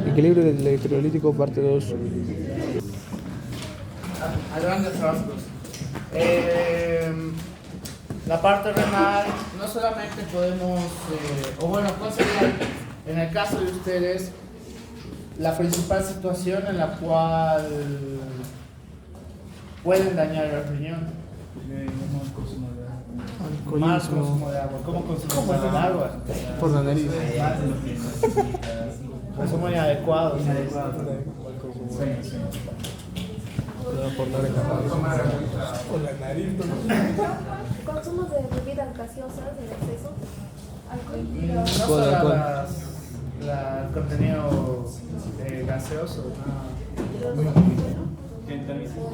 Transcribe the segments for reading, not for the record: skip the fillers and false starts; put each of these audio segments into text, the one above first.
Equilibrio del electrolítico, parte 2. A grandes rasgos. La parte renal, no solamente podemos, o bueno, ¿cuál sería, en el caso de ustedes, la principal situación en la cual pueden dañar el riñón? Mal consumo de agua. ¿Cómo consumimos el agua? Por la nariz. Consumo inadecuado. Por la oreja. Por la nariz. Consumo de bebidas gaseosas en exceso, alcohol. No solo el contenido gaseoso.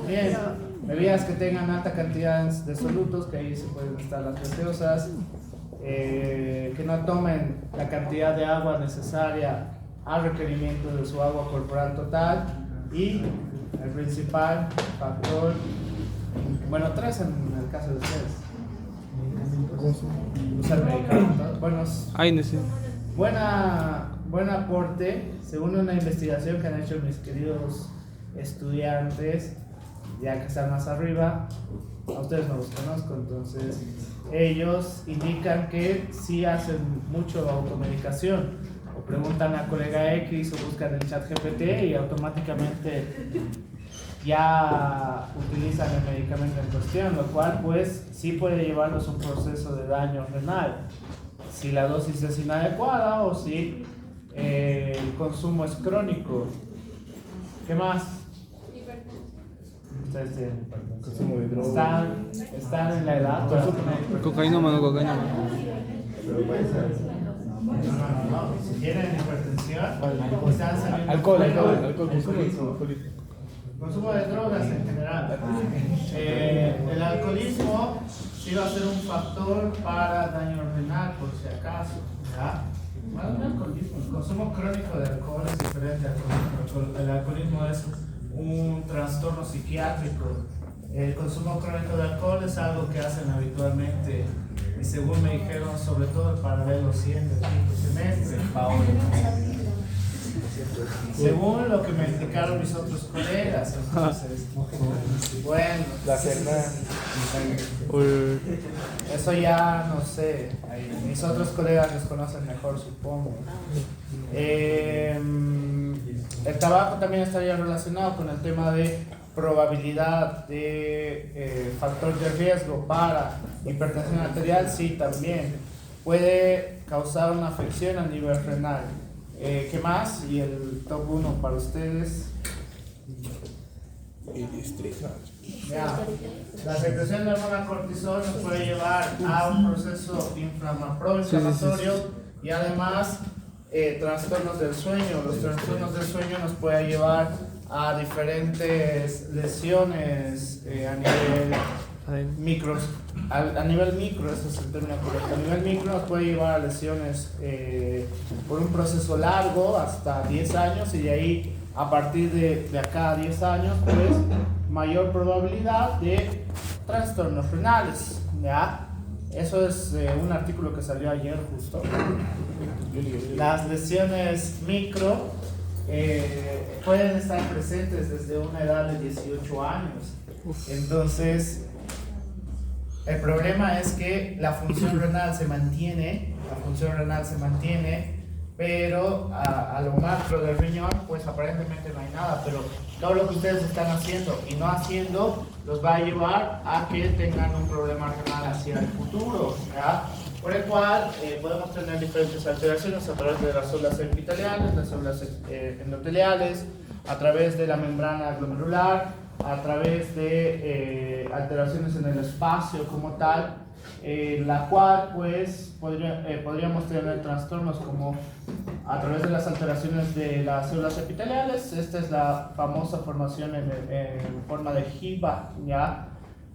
Bien, bebidas que tengan alta cantidad de solutos, que ahí se pueden estar las gaseosas, que no tomen la cantidad de agua necesaria al requerimiento de su agua corporal total, y el principal factor, bueno, tres en el caso de ustedes, usar medicamentos. Bueno, buen aporte, según una investigación que han hecho mis queridos estudiantes, ya que están más arriba. A ustedes no los conozco, entonces ellos indican que sí hacen mucho automedicación, o preguntan a colega X o buscan en chat GPT y automáticamente ya utilizan el medicamento en cuestión, lo cual pues sí puede llevarlos a un proceso de daño renal si la dosis es inadecuada o si el consumo es crónico. ¿Qué más? Ustedes tienen consumo de drogas. Están en la edad. Cocaína, mano, cocaína. No. Si tienen hipertensión, están saliendo. Alcohol. Consumo de drogas en general. El alcoholismo sí va a ser un factor para daño renal, por si acaso. ¿Ya? El consumo crónico de alcohol es diferente al alcoholismo. El alcoholismo es un trastorno psiquiátrico. El consumo crónico de alcohol es algo que hacen habitualmente, y según me dijeron, sobre todo el paralelo 100 del quinto semestre. Según lo que me explicaron mis otros colegas, entonces, bueno, eso ya no sé, mis otros colegas les conocen mejor, supongo. El tabaco también estaría relacionado con el tema de probabilidad de factor de riesgo para hipertensión arterial. Sí, también puede causar una afección a nivel renal. ¿Qué más? Y el top 1 para ustedes. Ya. La secreción de hormona cortisol nos puede llevar a un proceso inflamatorio y además trastornos del sueño. Los trastornos del sueño nos pueden llevar a diferentes lesiones a nivel micros. A nivel micro, ese es el término correcto. A nivel micro nos puede llevar a lesiones por un proceso largo, hasta 10 años, y de ahí, a partir de acá a 10 años, pues mayor probabilidad de trastornos renales. ¿Ya? Eso es un artículo que salió ayer justo. Las lesiones micro pueden estar presentes desde una edad de 18 años. Entonces, el problema es que la función renal se mantiene, pero a lo macro del riñón, pues aparentemente no hay nada, pero todo lo que ustedes están haciendo y no haciendo los va a llevar a que tengan un problema renal hacia el futuro, ¿ya? Por el cual podemos tener diferentes alteraciones a través de las células epiteliales, las células endoteliales, a través de la membrana glomerular, a través de alteraciones en el espacio como tal, la cual pues podríamos tener trastornos como a través de las alteraciones de las células epiteliales. Esta es la famosa formación en forma de jiba, ¿ya?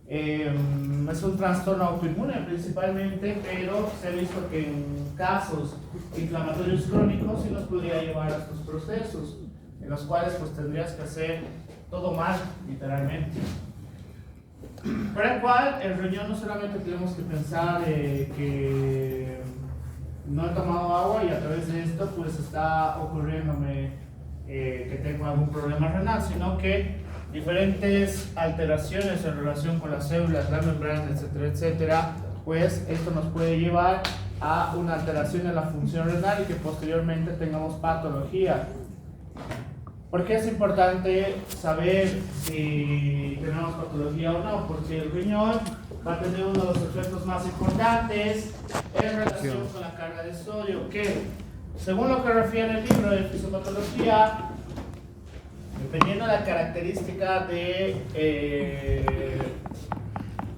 Es un trastorno autoinmune principalmente, pero se ha visto que en casos inflamatorios crónicos sí nos podría llevar a estos procesos, en los cuales pues tendrías que hacer todo mal, literalmente. Por el cual, el riñón no solamente tenemos que pensar que no he tomado agua y a través de esto pues está ocurriéndome que tengo algún problema renal, sino que diferentes alteraciones en relación con las células, la membrana, etcétera, etcétera, pues esto nos puede llevar a una alteración en la función renal y que posteriormente tengamos patología. ¿Por qué es importante saber si tenemos patología o no? Porque el riñón va a tener uno de los efectos más importantes en relación con la carga de sodio, que según lo que refiere el libro de fisiopatología, dependiendo de la característica de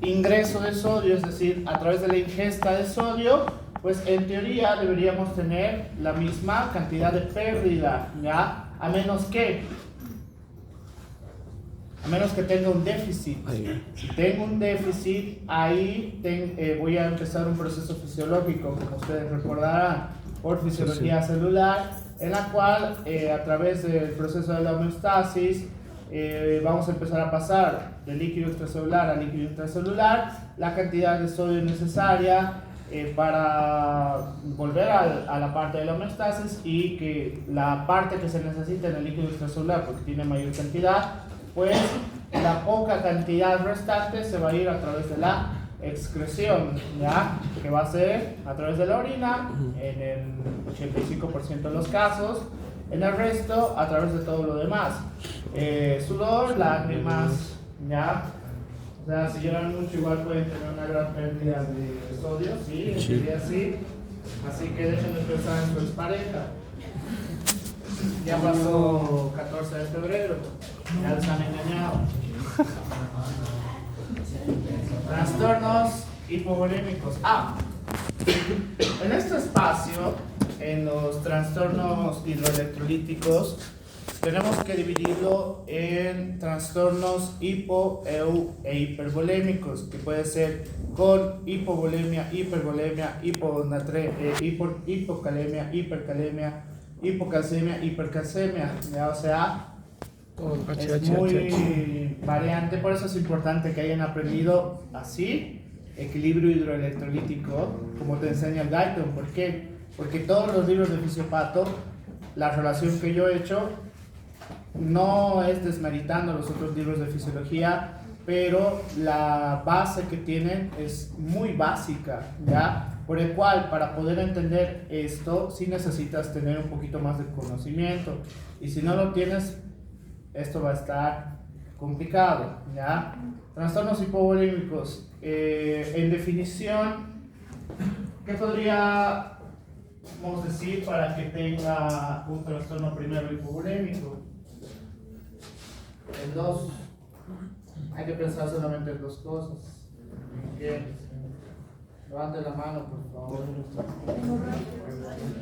ingreso de sodio, es decir, a través de la ingesta de sodio, pues en teoría deberíamos tener la misma cantidad de pérdida, ¿ya? A menos que tenga un déficit. Si tengo un déficit, ahí voy a empezar un proceso fisiológico, como ustedes recordarán, por fisiología celular, en la cual a través del proceso de la homeostasis vamos a empezar a pasar de líquido extracelular a líquido intracelular la cantidad de sodio necesaria para volver a la parte de la homeostasis, y que la parte que se necesita en el líquido extracelular, porque tiene mayor cantidad, pues la poca cantidad restante se va a ir a través de la excreción, ¿ya? Que va a ser a través de la orina en el 85% de los casos, en el resto a través de todo lo demás, sudor, lágrimas, ¿ya? O sea, si lloran mucho igual pueden tener una gran pérdida de sodio, sí, sería así. Así que dejen de pensar en su expareja. Ya pasó 14 de febrero, ya les han engañado. Trastornos hipovolémicos. En este espacio, en los trastornos hidroelectrolíticos, tenemos que dividirlo en trastornos hipo, e hipervolémicos, que puede ser con hipovolemia, hipervolemia, hipocalemia, hipercalemia, hipocalcemia, hipercalcemia, ¿ya? O sea, es muy variante. Por eso es importante que hayan aprendido así equilibrio hidroelectrolítico, como te enseña el Guyton. ¿Por qué? Porque todos los libros de fisiopato, la relación que yo he hecho no es desmeritando los otros libros de fisiología, pero la base que tienen es muy básica, ¿ya? Por el cual, para poder entender esto, sí necesitas tener un poquito más de conocimiento, y si no lo tienes, esto va a estar complicado, ¿ya? Trastornos hipovolémicos, en definición, ¿qué podríamos decir para que tenga un trastorno primero hipovolémico? En dos. Hay que pensar solamente en dos cosas. Bien. Levante la mano, por favor.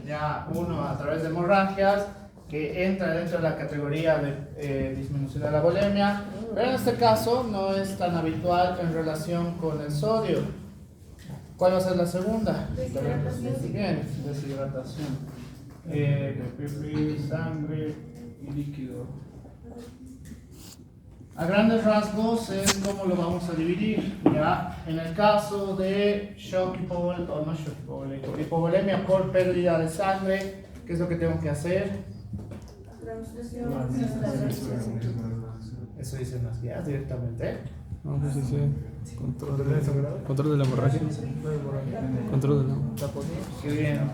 Ya, uno, a través de hemorragias, que entra dentro de la categoría de disminución de la volemia, pero en este caso no es tan habitual en relación con el sodio. ¿Cuál va a ser la segunda? Deshidratación. Bien, deshidratación. Pipí, sangre y líquido. A grandes rasgos es como lo vamos a dividir, ¿ya? En el caso de shock hipovolemia por pérdida de sangre, ¿qué es lo que tengo que hacer? Eso dicen las guías directamente. No, pues sí. Control de la hemorragia. Control de la hemorragia. Qué bien.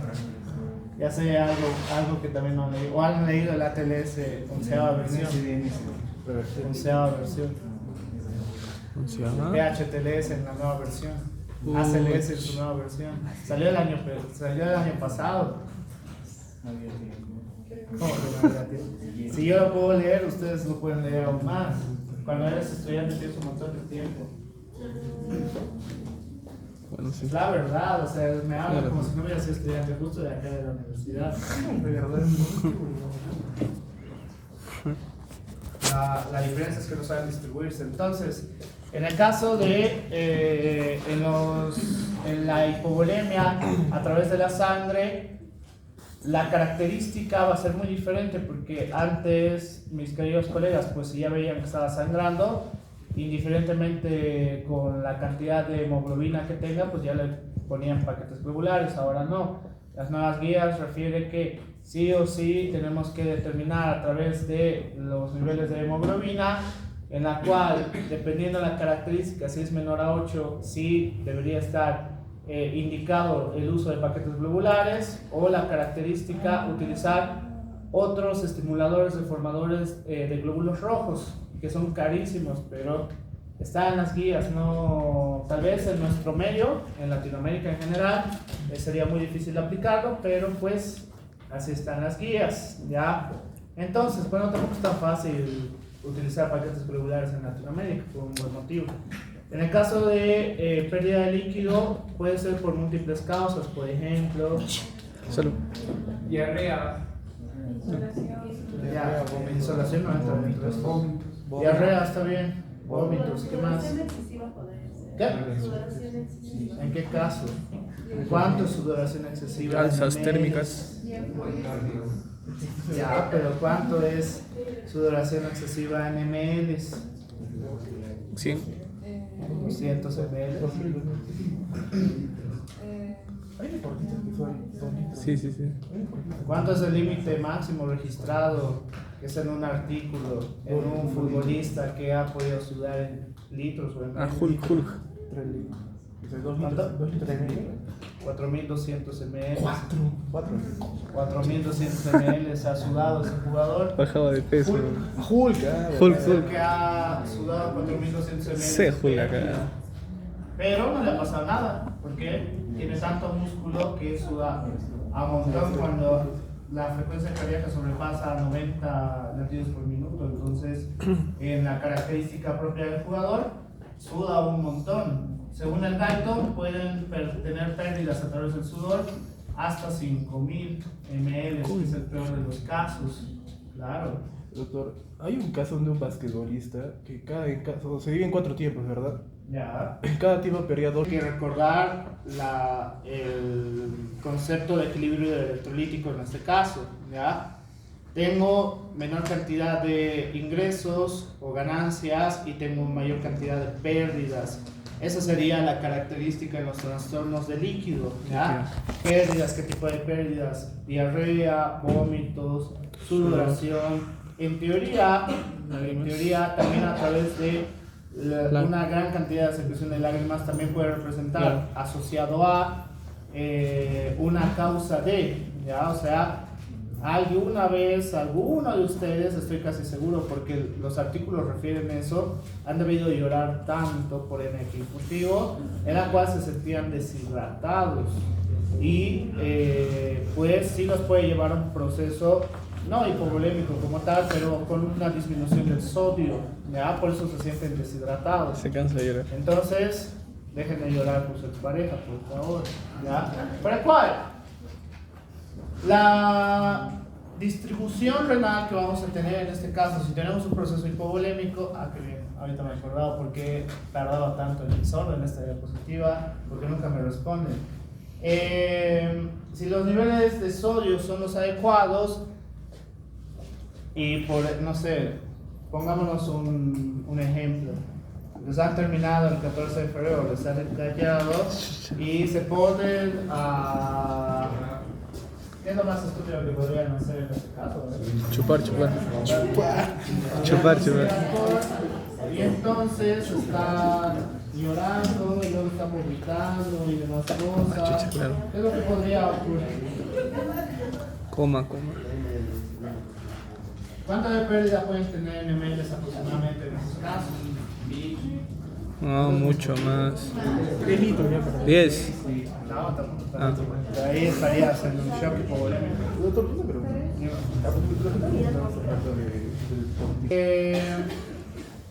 Ya sé algo que también no han leído. O han leído el ATLS 11ª versión. 11ª versión. PHTLS en la nueva versión. ACLS en su nueva versión. Salió el año pasado. ¿Cómo que no había tiempo? Si yo lo puedo leer, ustedes lo pueden leer aún más. Cuando eres estudiante tienes un montón de tiempo. Bueno, sí. Es la verdad, o sea, me habla como si no hubiera sido estudiante justo de acá de la universidad. La diferencia es que no saben distribuirse. Entonces, en el caso de en la hipovolemia a través de la sangre, la característica va a ser muy diferente, porque antes mis queridos colegas, pues si ya veían que estaba sangrando, indiferentemente con la cantidad de hemoglobina que tenga, pues ya le ponían paquetes globulares. Ahora no, Las nuevas guías refiere que sí o sí tenemos que determinar a través de los niveles de hemoglobina, en la cual, dependiendo de la característica, si es menor a 8, sí debería estar indicado el uso de paquetes globulares, o la característica utilizar otros estimuladores deformadores de glóbulos rojos, que son carísimos, pero está en las guías. No, tal vez en nuestro medio, en Latinoamérica en general, sería muy difícil aplicarlo, pero pues así están las guías, ¿ya? Entonces, bueno, tampoco es tan fácil utilizar paquetes globulares en Latinoamérica, por un buen motivo. En el caso de pérdida de líquido, puede ser por múltiples causas, por ejemplo, Salud. Diarrea. ya, insolación no entra dentro de esto. Diarrea está bien, vómitos, ¿qué más? ¿Qué? ¿En qué caso? ¿Cuánto es sudoración excesiva? Alzas En térmicas. Ya, pero ¿cuánto es sudoración excesiva en ml? 100. 200 ml. Sí, sí, sí. ¿Cuánto es el límite máximo registrado, que es en un artículo, en un futbolista que ha podido sudar en litros o en Ah, ml? Hulk. 4.200 ml. 4.200 ml ha sudado ese jugador. Bajaba de peso. Hulk. Hulk. El que ha sudado 4.200 ml. Se Hulk acá. Pero no le ha pasado nada, porque tiene tanto músculo que suda a montón cuando la frecuencia cardíaca sobrepasa 90 latidos por minuto. Entonces, en la característica propia del jugador, suda un montón. Según el Guyton, pueden tener pérdidas a través del sudor hasta 5.000 ml, que es el peor de los casos. Claro. Doctor, hay un caso de un basquetbolista que se divide en 4 tiempos, ¿verdad? Ya. En cada tiempo perdía 2. Hay que recordar el concepto de equilibrio electrolítico en este caso, ¿ya? Tengo menor cantidad de ingresos o ganancias y tengo mayor cantidad de pérdidas. Esa sería la característica en los trastornos de líquido, ¿ya? Pérdidas, ¿qué tipo de pérdidas? Diarrea, vómitos, sudoración. En teoría también a través de una gran cantidad de secreción de lágrimas también puede representar asociado a una causa de, ¿ya? O sea, alguna vez, alguno de ustedes, estoy casi seguro porque los artículos refieren eso, han debido llorar tanto por NX motivo, en la cual se sentían deshidratados y pues sí los puede llevar a un proceso no hipovolémico como tal, pero con una disminución del sodio, ¿ya? Por eso se sienten deshidratados. Se cansa de llorar. Entonces, dejen de llorar por su pareja, por favor, ¿ya? ¿Para cuál? La distribución renal que vamos a tener en este caso, si tenemos un proceso hipovolémico, que bien, ahorita me he acordado por qué tardaba tanto en solo en esta diapositiva, porque nunca me responden. Si los niveles de sodio son los adecuados, y por, no sé, pongámonos un ejemplo. Les han terminado el 14 de febrero, les han callado y se ponen a... ¿Qué es lo más estúpido que podrían hacer en este caso? Chupar. Y entonces están llorando y luego están vomitando y demás cosas. Claro. ¿Qué es lo que podría ocurrir? Coma. ¿Cuánto de pérdida pueden tener en ml aproximadamente en esos casos? No, mucho más. 10 litros ya para 10. No, tampoco tanto. Ahí estaría haciendo un shock hipovolémico. Doctor, no, pero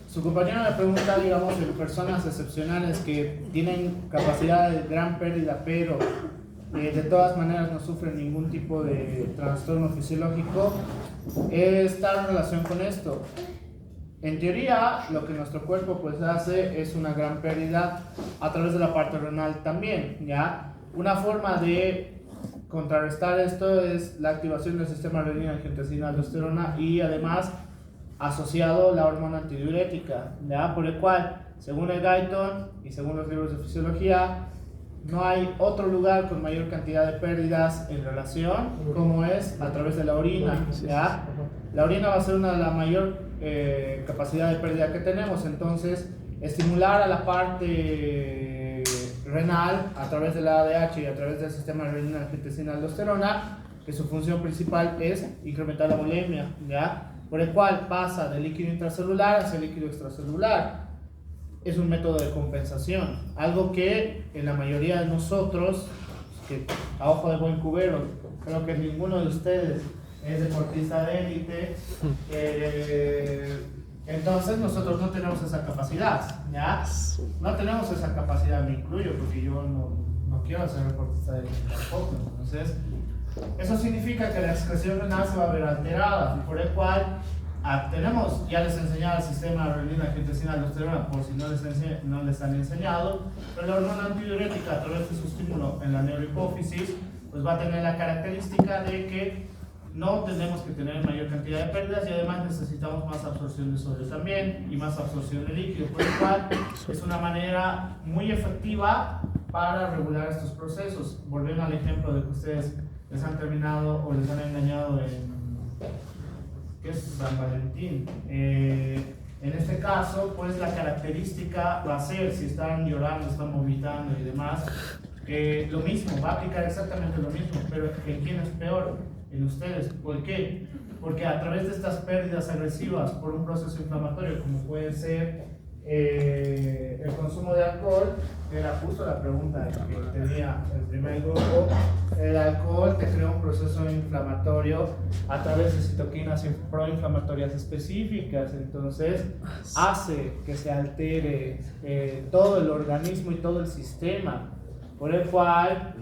Su compañero me pregunta, digamos, en personas excepcionales que tienen capacidad de gran pérdida, pero de todas maneras no sufren ningún tipo de trastorno fisiológico, está en relación con esto. En teoría, lo que nuestro cuerpo pues hace es una gran pérdida a través de la parte renal también, ¿ya? Una forma de contrarrestar esto es la activación del sistema renina-angiotensina-aldosterona y además asociado la hormona antidiurética, ¿ya? Por el cual, según el Guyton y según los libros de fisiología, No hay otro lugar con mayor cantidad de pérdidas en relación como es a través de la orina, ¿ya? La orina va a ser una de la mayor capacidad de pérdida que tenemos, entonces estimular a la parte renal a través de la ADH y a través del sistema renina angiotensina aldosterona, que su función principal es incrementar la volemia, ¿ya? Por el cual pasa del líquido intracelular hacia el líquido extracelular. Es un método de compensación, algo que en la mayoría de nosotros, que a ojo de buen cubero, creo que ninguno de ustedes es deportista de élite, entonces nosotros no tenemos esa capacidad, ¿ya? No tenemos esa capacidad, me incluyo, porque yo no quiero ser deportista de élite tampoco. Entonces, eso significa que la excreción renal se va a ver alterada, y por el cual tenemos, ya les he enseñado el sistema renina angiotensina aldosterona, por si no les han enseñado, pero la hormona antidiurética a través de su estímulo en la neurohipófisis, pues va a tener la característica de que no tenemos que tener mayor cantidad de pérdidas y además necesitamos más absorción de sodio también y más absorción de líquido, por lo cual es una manera muy efectiva para regular estos procesos. Volviendo al ejemplo de que ustedes les han terminado o les han engañado ¿qué es San Valentín? En este caso, pues la característica va a ser, si están llorando, están vomitando y demás, lo mismo, va a aplicar exactamente lo mismo, pero ¿en quién es peor? En ustedes. ¿Por qué? Porque a través de estas pérdidas agresivas por un proceso inflamatorio, como puede ser el consumo de alcohol, era justo la pregunta que tenía el primer grupo. El alcohol te crea un proceso inflamatorio a través de citoquinas proinflamatorias específicas, entonces hace que se altere todo el organismo y todo el sistema, por el cual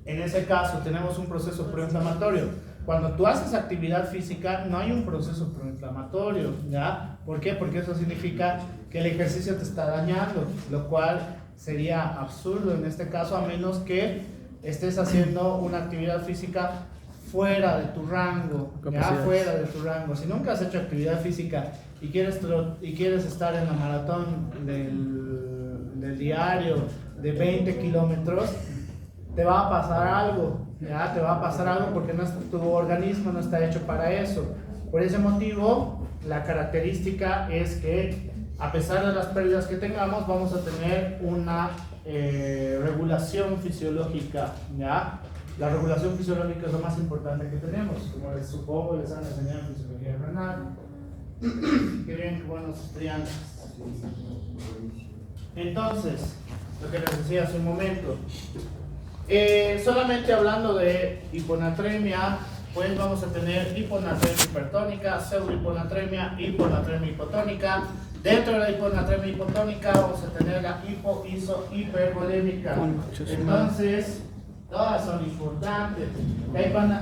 en ese caso tenemos un proceso proinflamatorio. Cuando tú haces actividad física no hay un proceso proinflamatorio, ¿ya? ¿Por qué? Porque eso significa que el ejercicio te está dañando, lo cual sería absurdo en este caso, a menos que estés haciendo una actividad física fuera de tu rango, ya fuera de tu rango. Si nunca has hecho actividad física y quieres estar en la maratón del diario de 20 kilómetros, te va a pasar algo, ¿ya? Te va a pasar algo porque tu organismo no está hecho para eso. Por ese motivo, la característica es que a pesar de las pérdidas que tengamos, vamos a tener una regulación fisiológica, ¿ya? La regulación fisiológica es lo más importante que tenemos, como les supongo les han enseñado en fisiología renal. Qué bien, qué buenos estudiantes. Entonces, lo que les decía hace un momento, solamente hablando de hiponatremia, pues vamos a tener hiponatremia hipertónica, pseudohiponatremia, hiponatremia hipotónica. Dentro de la hiponatremia hipotónica vamos a tener la hipoisohipervolémica. Entonces, todas son importantes. La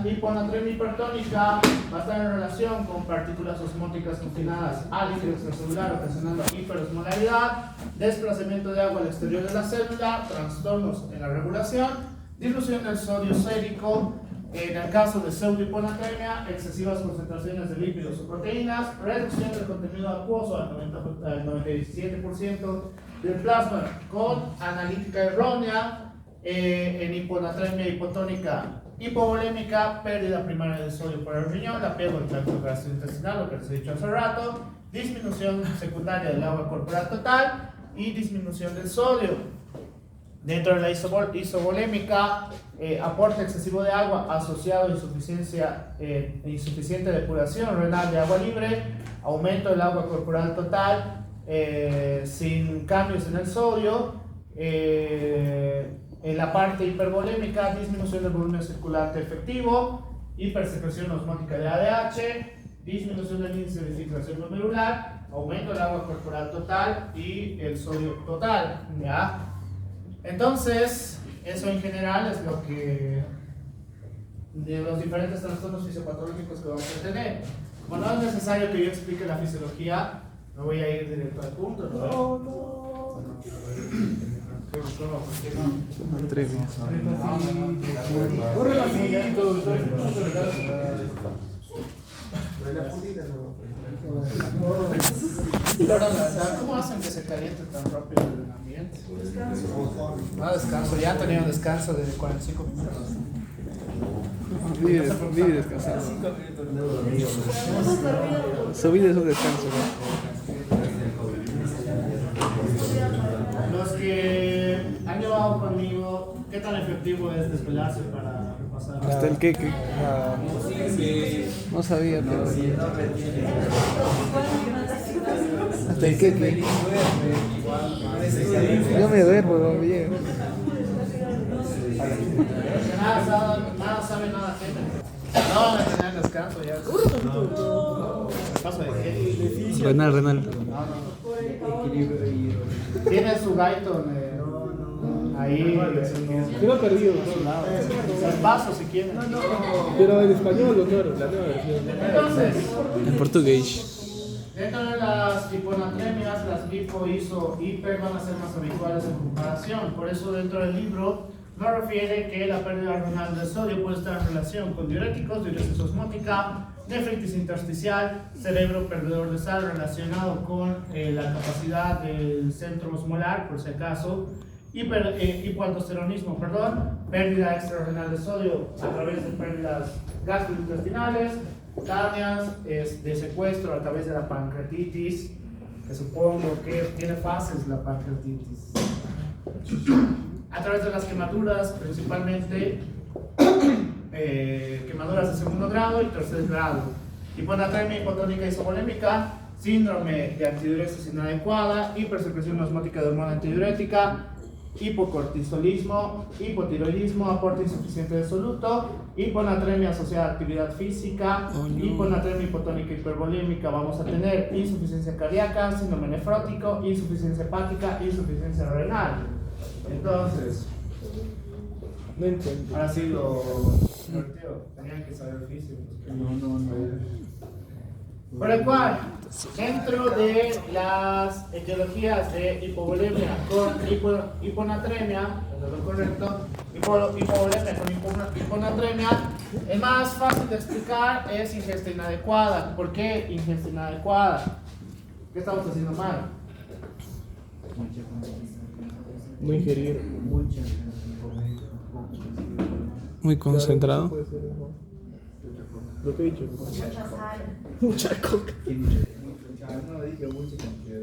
hiponatremia hipertónica va a estar en relación con partículas osmóticas confinadas al líquido extracelular, ocasionando hiperosmolaridad, desplazamiento de agua al exterior de la célula, trastornos en la regulación, dilución del sodio sérico. En el caso de pseudohiponatremia, excesivas concentraciones de lípidos o proteínas, reducción del contenido acuoso al 97% del plasma con analítica errónea. En hiponatremia hipotónica hipovolémica, pérdida primaria de sodio por el riñón, la pérdida del tracto gastrointestinal, lo que les he dicho hace rato, disminución secundaria del agua corporal total y disminución del sodio. Dentro de la isovolémica, aporte excesivo de agua asociado a insuficiente depuración renal de agua libre, aumento del agua corporal total sin cambios en el sodio. En la parte hipervolémica, disminución del volumen circulante efectivo, hipersecreción osmótica de ADH, disminución del índice de filtración glomerular, aumento del agua corporal total y el sodio total, ¿ya? Entonces, eso en general es lo que de los diferentes trastornos fisiopatológicos que vamos a tener. Como no es necesario que yo explique la fisiología, me voy a ir directo al punto, ¿no? Corre la Ahora, ¿cómo hacen que se caliente tan rápido el ambiente? No descanso, ya han tenido un descanso de 45 minutos. Vive descansando. Su vida es un descanso, ¿no? Los que han llevado conmigo, ¿qué tan efectivo es desvelarse para repasar? Hasta el queque. No sabía, pero. Hasta el queque. Yo me duermo, bien. Nada sabe nada gente. No van a tener descanso ya. Paso de qué. Renal. Tiene su gaito ahí. Yo lo he perdido. El paso si quieren. Pero en español, lo claro, la nueva versión. Entonces, En portugués. dentro de las hiponatremias, las hipo, iso, hiper van a ser más habituales en comparación. Por eso dentro del libro nos refiere que la pérdida renal de sodio puede estar en relación con diuréticos, diuresis osmótica, nefritis intersticial, cerebro perdedor de sal relacionado con la capacidad del centro osmolar, por si acaso, hipoaldosteronismo, pérdida extrarrenal de sodio a través de pérdidas gastrointestinales, cárneas de secuestro a través de la pancreatitis, que supongo que tiene fases la pancreatitis. A través de las quemaduras, principalmente quemaduras de segundo grado y tercer grado, hiponatremia hipotónica isovolémica, síndrome de antidiuresis inadecuada, hipersecreción osmótica de hormona antidiurética, hipocortisolismo, hipotiroidismo, aporte insuficiente de soluto, hiponatremia asociada a actividad física, hiponatremia hipotónica hipervolémica, vamos a tener insuficiencia cardíaca, síndrome nefrótico, insuficiencia hepática, insuficiencia renal. Entonces, No entiendo. ahora sí lo divertido, tenían que saber físico. No. Por el cual, dentro de las etiologías de hipovolemia con hiponatremia, es lo correcto, hipovolemia con hiponatremia, el más fácil de explicar es ingesta inadecuada. ¿Por qué ingesta inadecuada? ¿Qué estamos haciendo mal? No ingerir. Muy concentrado. Puede ser, ¿no? Lo que he dicho. Mucha coca. No dije mucha cantidad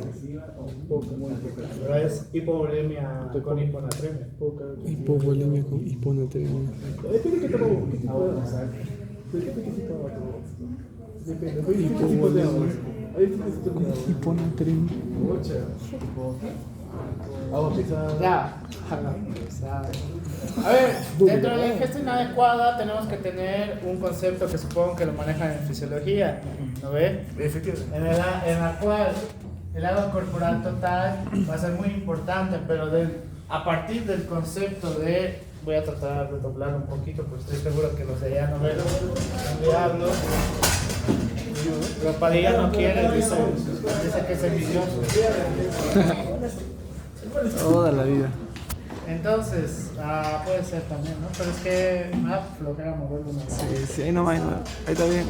excesiva o muy poca. Pero es hipovolemia con hiponatremia. Hipovolemia con hiponatremia. Depende de qué tomamos. ¿Qué tipo de agua? Depende de qué tipo de agua tomamos. Depende. Hay distintos tipos de agua. Hay distintos tipos de agua. Hiponatremia. Mucha. Agua pesada. Ya. A ver, dentro de la ingesta inadecuada tenemos que tener un concepto que supongo que lo manejan en fisiología, ¿no ve? En la cual el agua corporal total va a ser muy importante, pero a partir del concepto de, voy a tratar de doblar un poquito, porque estoy seguro que los de allá no ven, cambiarlo. Pero Padilla no quiere, dice que es envidioso. Toda la vida. Entonces, puede ser también, ¿no? Pero es que me da flojera moverlo una vez. Sí, ahí nomás, ahí está bien.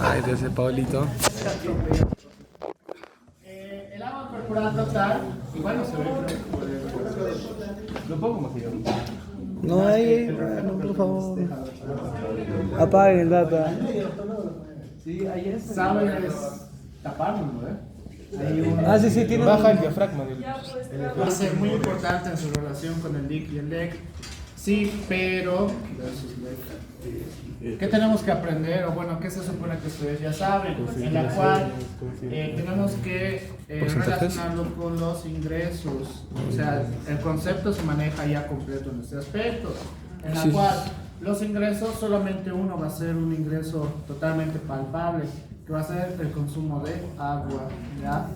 Ahí te hace Paulito. El agua corporal total, igual no se ve, Lo pongo más allá. No hay, no, por favor. Apaguen el data. Sí, ayer sabes taparlo, ¿no? Ah, sí, tiene. Baja el diafragma del. Va a ser muy importante en su relación con el DIC y el DEC. Sí, pero ¿qué tenemos que aprender? O bueno, ¿qué se supone que ustedes ya saben? En la cual tenemos que relacionarlo con los ingresos. O sea, el concepto se maneja ya completo en este aspecto. En la cual los ingresos, solamente uno va a ser un ingreso totalmente palpable, que va a ser el consumo de agua, ¿ya?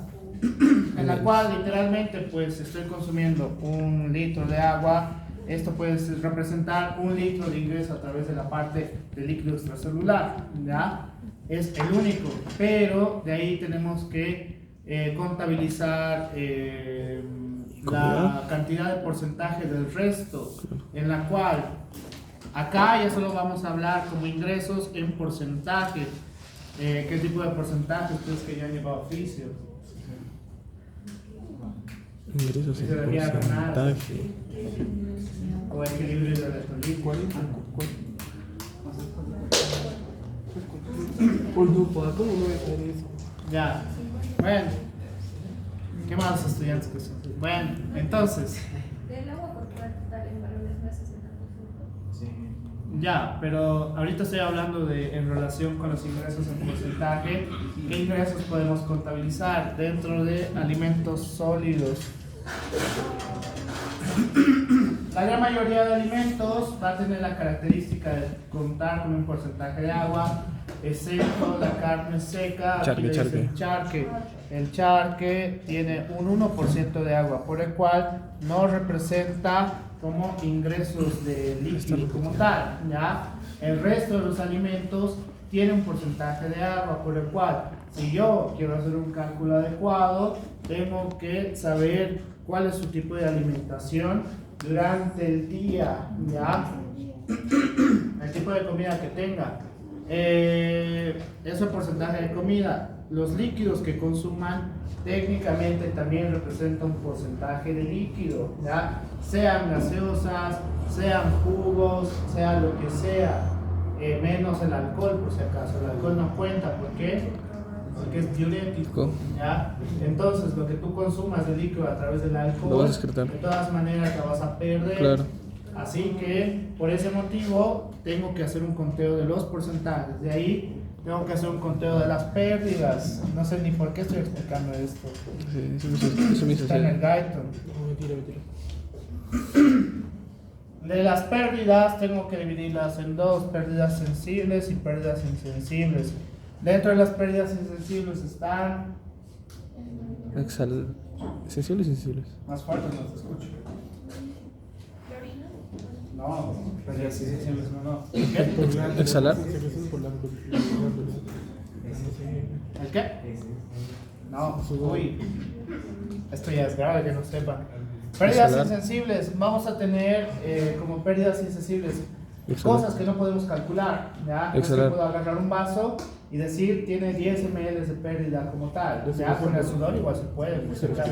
En la cual literalmente pues estoy consumiendo 1 litro de agua. Esto puede representar 1 litro de ingreso a través de la parte del líquido extracelular, ¿ya? Es el único, pero de ahí tenemos que contabilizar la cantidad de porcentaje del resto, en la cual acá ya solo vamos a hablar como ingresos en porcentaje. ¿Qué tipo de porcentaje ustedes que ya han llevado oficio? Ingresos en Debería ganar. porcentaje. O equilibrio de electrolítico. Por grupo, ¿cómo no voy a saber eso? Ya, bueno, qué malos estudiantes que son. Bueno, entonces, Del agua corporal total en varones no es 60%. ya, pero ahorita estoy hablando en relación con los ingresos en porcentaje. ¿Qué ingresos podemos contabilizar dentro de alimentos sólidos? La gran mayoría de alimentos va a tener la característica de contar con un porcentaje de agua, excepto la carne seca. Aquí le dicen charque. El charque tiene un 1% de agua, por el cual no representa como ingresos de líquido como tal, ¿ya? El resto de los alimentos tiene un porcentaje de agua, por el cual si yo quiero hacer un cálculo adecuado, tengo que saber cuál es su tipo de alimentación durante el día, ¿ya? El tipo de comida que tenga. Ese porcentaje de comida, los líquidos que consuman técnicamente también representa un porcentaje de líquido, ¿ya? Sean gaseosas, sean jugos, sea lo que sea, menos el alcohol por si acaso. El alcohol no cuenta, ¿por qué? Porque es diurético, ¿ya? Entonces lo que tú consumas de líquido a través del alcohol, Lo vas a excretar. de todas maneras la vas a perder. Claro. Así que por ese motivo tengo que hacer un conteo de los porcentajes. De ahí tengo que hacer un conteo de las pérdidas. No sé ni por qué estoy explicando esto. Sí, eso me hizo Está en el hacer. Gaiton. No, mentira. De las pérdidas tengo que dividirlas en dos: pérdidas sensibles y pérdidas insensibles. Dentro de las pérdidas insensibles están... Sensibles y sensibles. Más fuerte, no te escucho. No, pérdidas insensibles no. ¿Qué? Exhalar. ¿El qué? No, uy. Esto ya es grave que no sepan. Pérdidas Exhalar. insensibles. Vamos a tener como pérdidas insensibles Exhalar. cosas que no podemos calcular. ¿Ya? No es que Exhalar. puedo agarrar un vaso y decir tiene 10 ml de pérdida como tal. Ya con el sudor igual se puede. por si acaso.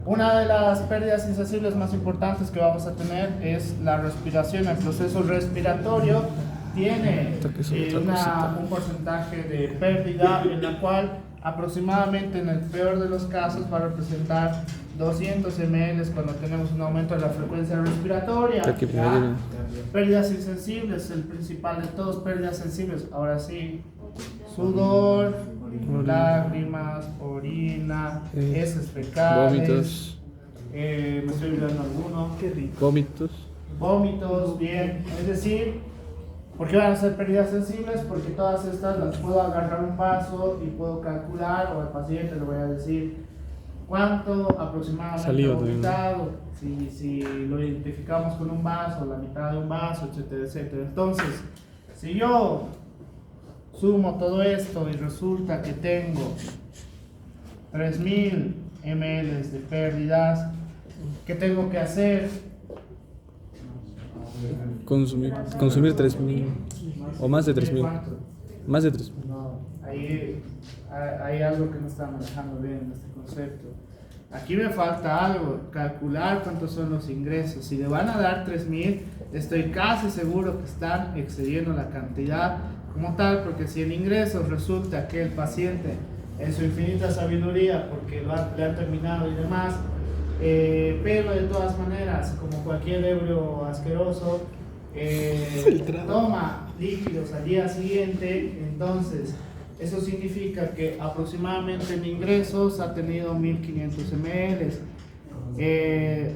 Una de las pérdidas insensibles más importantes que vamos a tener es la respiración. El proceso respiratorio tiene un porcentaje de pérdida en la cual aproximadamente en el peor de los casos va a representar 200 ml cuando tenemos un aumento de la frecuencia respiratoria. ¿Ya? Pérdidas insensibles, el principal de todos, pérdidas sensibles. Ahora sí, sudor, lágrimas, orina, heces fecales, Vómitos. me estoy olvidando alguno. Vómitos. Vómitos, bien. Es decir, ¿por qué van a ser pérdidas sensibles? Porque todas estas las puedo agarrar un vaso y puedo calcular, o al paciente le voy a decir cuánto aproximadamente Saliva ha también. vomitado, si lo identificamos con un vaso, la mitad de un vaso, etcétera, etcétera. Entonces, si yo sumo todo esto y resulta que tengo 3000 ml de pérdidas, ¿qué tengo que hacer? Consumir 3.000 o más de 3.000. ¿Cuánto? Más de 3.000. No, ahí hay algo que no está manejando bien en este concepto. Aquí me falta algo, calcular cuántos son los ingresos. Si le van a dar 3.000, estoy casi seguro que están excediendo la cantidad como tal, porque si en ingresos resulta que el paciente, en su infinita sabiduría, porque le han terminado y demás, pero de todas maneras, como cualquier ebrio asqueroso, toma líquidos al día siguiente, entonces eso significa que aproximadamente en ingresos ha tenido 1500 ml,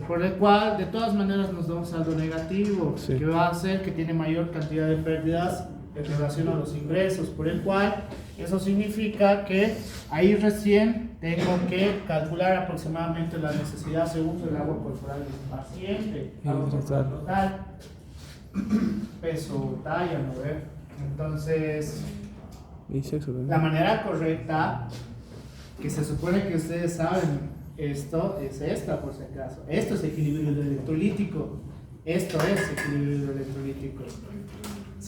por el cual de todas maneras nos da un saldo negativo, Sí. que va a hacer que tiene mayor cantidad de pérdidas en relación a los ingresos, por el cual eso significa que ahí recién tengo que calcular aproximadamente la necesidad según el agua corporal del paciente, agua corporal total, peso, talla, ¿no ve? Entonces, Y sexo la también. manera correcta, que se supone que ustedes saben, esto es esta por si acaso. Esto es equilibrio electrolítico. Esto es equilibrio electrolítico.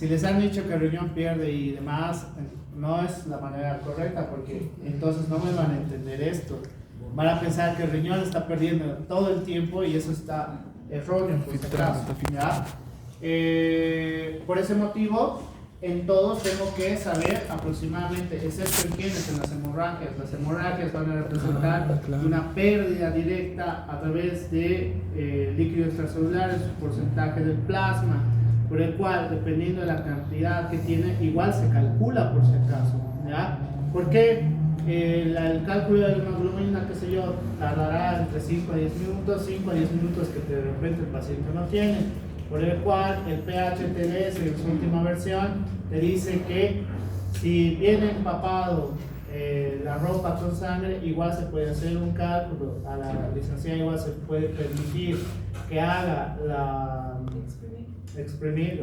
Si les han dicho que el riñón pierde y demás, no es la manera correcta, porque entonces no me van a entender esto. Van a pensar que el riñón está perdiendo todo el tiempo y eso está erróneo, por si acaso, ¿ya? Por ese motivo, en todos tengo que saber aproximadamente, excepto en quienes, en las hemorragias. Las hemorragias van a representar una pérdida directa a través de líquido extracelular en su porcentaje del plasma, por el cual, dependiendo de la cantidad que tiene, igual se calcula por si acaso, ¿ya? ¿Por qué? El cálculo de la hemoglobina, qué sé yo, tardará entre 5 a 10 minutos, 5 a 10 minutos que de repente el paciente no tiene, por el cual el PH-TLS en su última versión te dice que si viene empapado la ropa con sangre, igual se puede hacer un cálculo, a la licenciada igual se puede permitir que haga la exprimir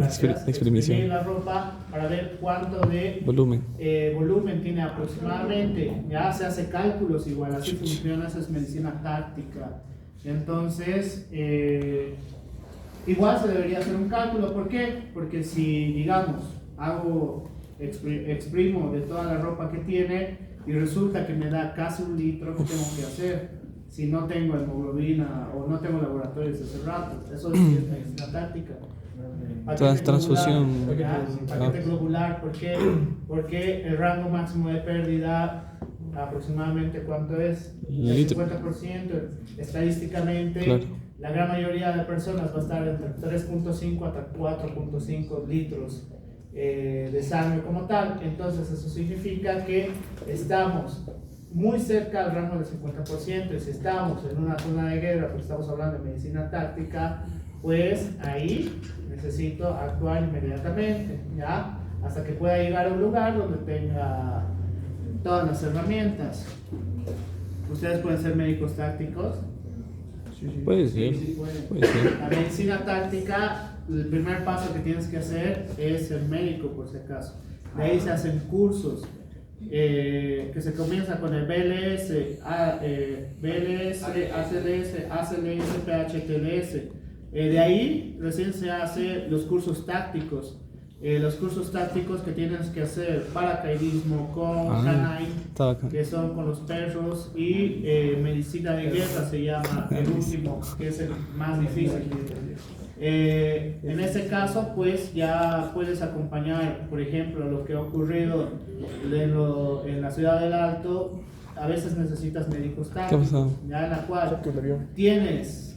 la ropa para ver cuánto de volumen tiene aproximadamente. Ya se hace cálculos igual, así funciona, eso es medicina táctica. Entonces igual se debería hacer un cálculo. ¿Por qué? Porque si, digamos, exprimo de toda la ropa que tiene y resulta que me da casi 1 litro, ¿qué tengo que hacer? Si no tengo hemoglobina o no tengo laboratorios hace rato. Eso es medicina táctica. Transfusión. Paquete globular, ¿por qué? Porque el rango máximo de pérdida, aproximadamente, ¿cuánto es? El 50%. Estadísticamente, claro, la gran mayoría de personas va a estar entre 3.5 hasta 4.5 litros de sangre como tal. Entonces, eso significa que estamos muy cerca al rango del 50%. Y si estamos en una zona de guerra, porque estamos hablando de medicina táctica, pues ahí necesito actuar inmediatamente, ¿ya? Hasta que pueda llegar a un lugar donde tenga todas las herramientas. ¿Ustedes pueden ser médicos tácticos? Sí. Puede ser. Sí, puede ser. La medicina táctica, el primer paso que tienes que hacer es ser médico, por si acaso. De ahí se hacen cursos. Que se comienza con el BLS, ACLS, ACLS, PH-TLS. De ahí recién se hacen los cursos tácticos. Los cursos tácticos que tienes que hacer paracaidismo con canine, que son con los perros, y medicina de guerra se llama el último, que es el más difícil. En ese caso, pues ya puedes acompañar, por ejemplo, lo que ha ocurrido en la ciudad del Alto. A veces necesitas médicos tácticos, ya en la cual tienes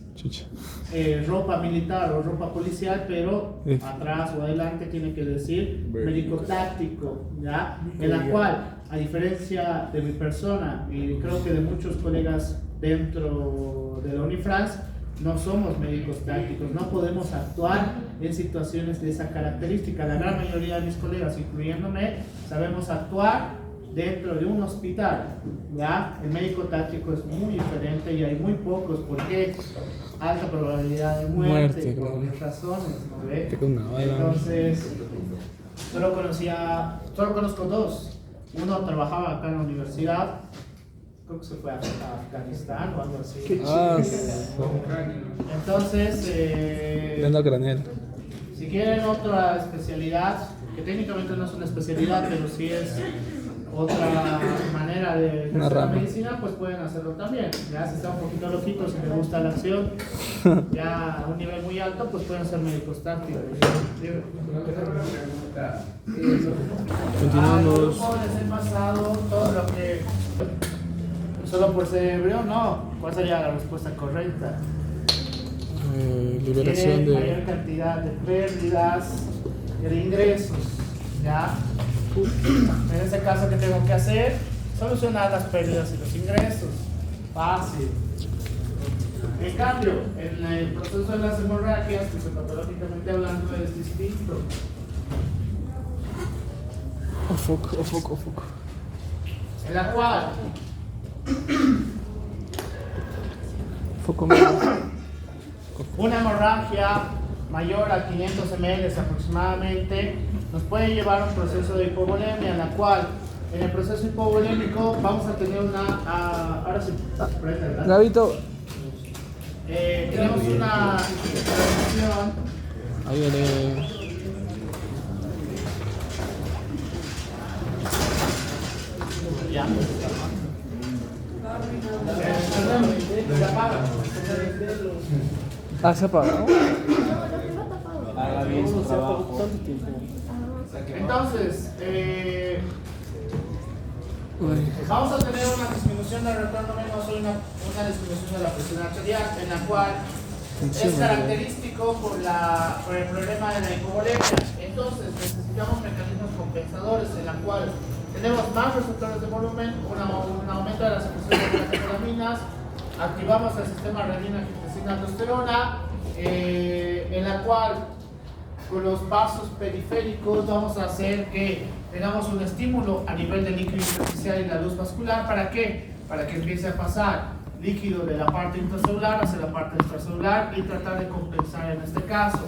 ropa militar o ropa policial, pero atrás o adelante tiene que decir médico táctico, ¿ya? En la cual, a diferencia de mi persona y creo que de muchos colegas dentro de la Unifrance, no somos médicos tácticos, no podemos actuar en situaciones de esa característica. La gran mayoría de mis colegas, incluyéndome, sabemos actuar dentro de un hospital, ¿ya? El médico táctico es muy diferente y hay muy pocos, porque alta probabilidad de muerte por varias razones, ¿no ve? Entonces, solo conozco 2. Uno trabajaba acá en la universidad, creo que se fue a Afganistán o algo así. Entonces, si quieren otra especialidad, que técnicamente no es una especialidad, pero sí es otra manera de hacer la medicina, pues pueden hacerlo también. Ya si está un poquito loquito, si les gusta la acción, ya a un nivel muy alto, pues pueden ser médicos tácticos. Continuamos. Les he pasado todo lo que solo por ser embrión, no. ¿Cuál sería la respuesta correcta? Liberación de mayor cantidad de pérdidas y de ingresos, ¿ya? En este caso, ¿qué tengo que hacer? Solucionar las pérdidas y los ingresos. Fácil. En cambio, en el proceso de las hemorragias, fisiopatológicamente hablando, es distinto. Foco. En la cual una hemorragia mayor a 500 ml aproximadamente nos puede llevar a un proceso de hipovolemia, en la cual en el proceso hipovolémico vamos a tener ahora sí, ¿verdad? Gabito. Tenemos una intervención. Ahí viene. llanto se está armando. Se apaga. Ah, se apagó. Haga bien su trabajo. Tanto tiempo. Entonces, vamos a tener una disminución del retorno menos o una disminución de la presión arterial, en la cual es característico por el problema de la hipovolemia. Entonces, necesitamos mecanismos compensadores en la cual tenemos más receptores de volumen, un aumento de la secreción de catecolaminas, activamos el sistema renina-angiotensina-aldosterona, en la cual con los vasos periféricos vamos a hacer que tengamos un estímulo a nivel del líquido intersticial y la luz vascular. ¿Para qué? Para que empiece a pasar líquido de la parte intracelular hacia la parte extracelular y tratar de compensar en este caso.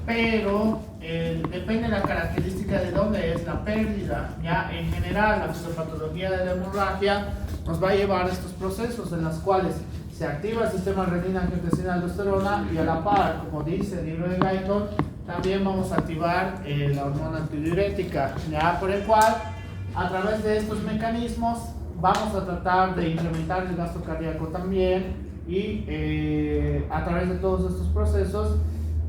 Pero depende de la característica de dónde es la pérdida. Ya en general la fisiopatología de la hemorragia nos va a llevar a estos procesos en los cuales se activa el sistema renina-angiotensina-aldosterona y a la par, como dice el libro de Guyton, también vamos a activar la hormona antidiurética, ya por el cual a través de estos mecanismos vamos a tratar de incrementar el gasto cardíaco también y a través de todos estos procesos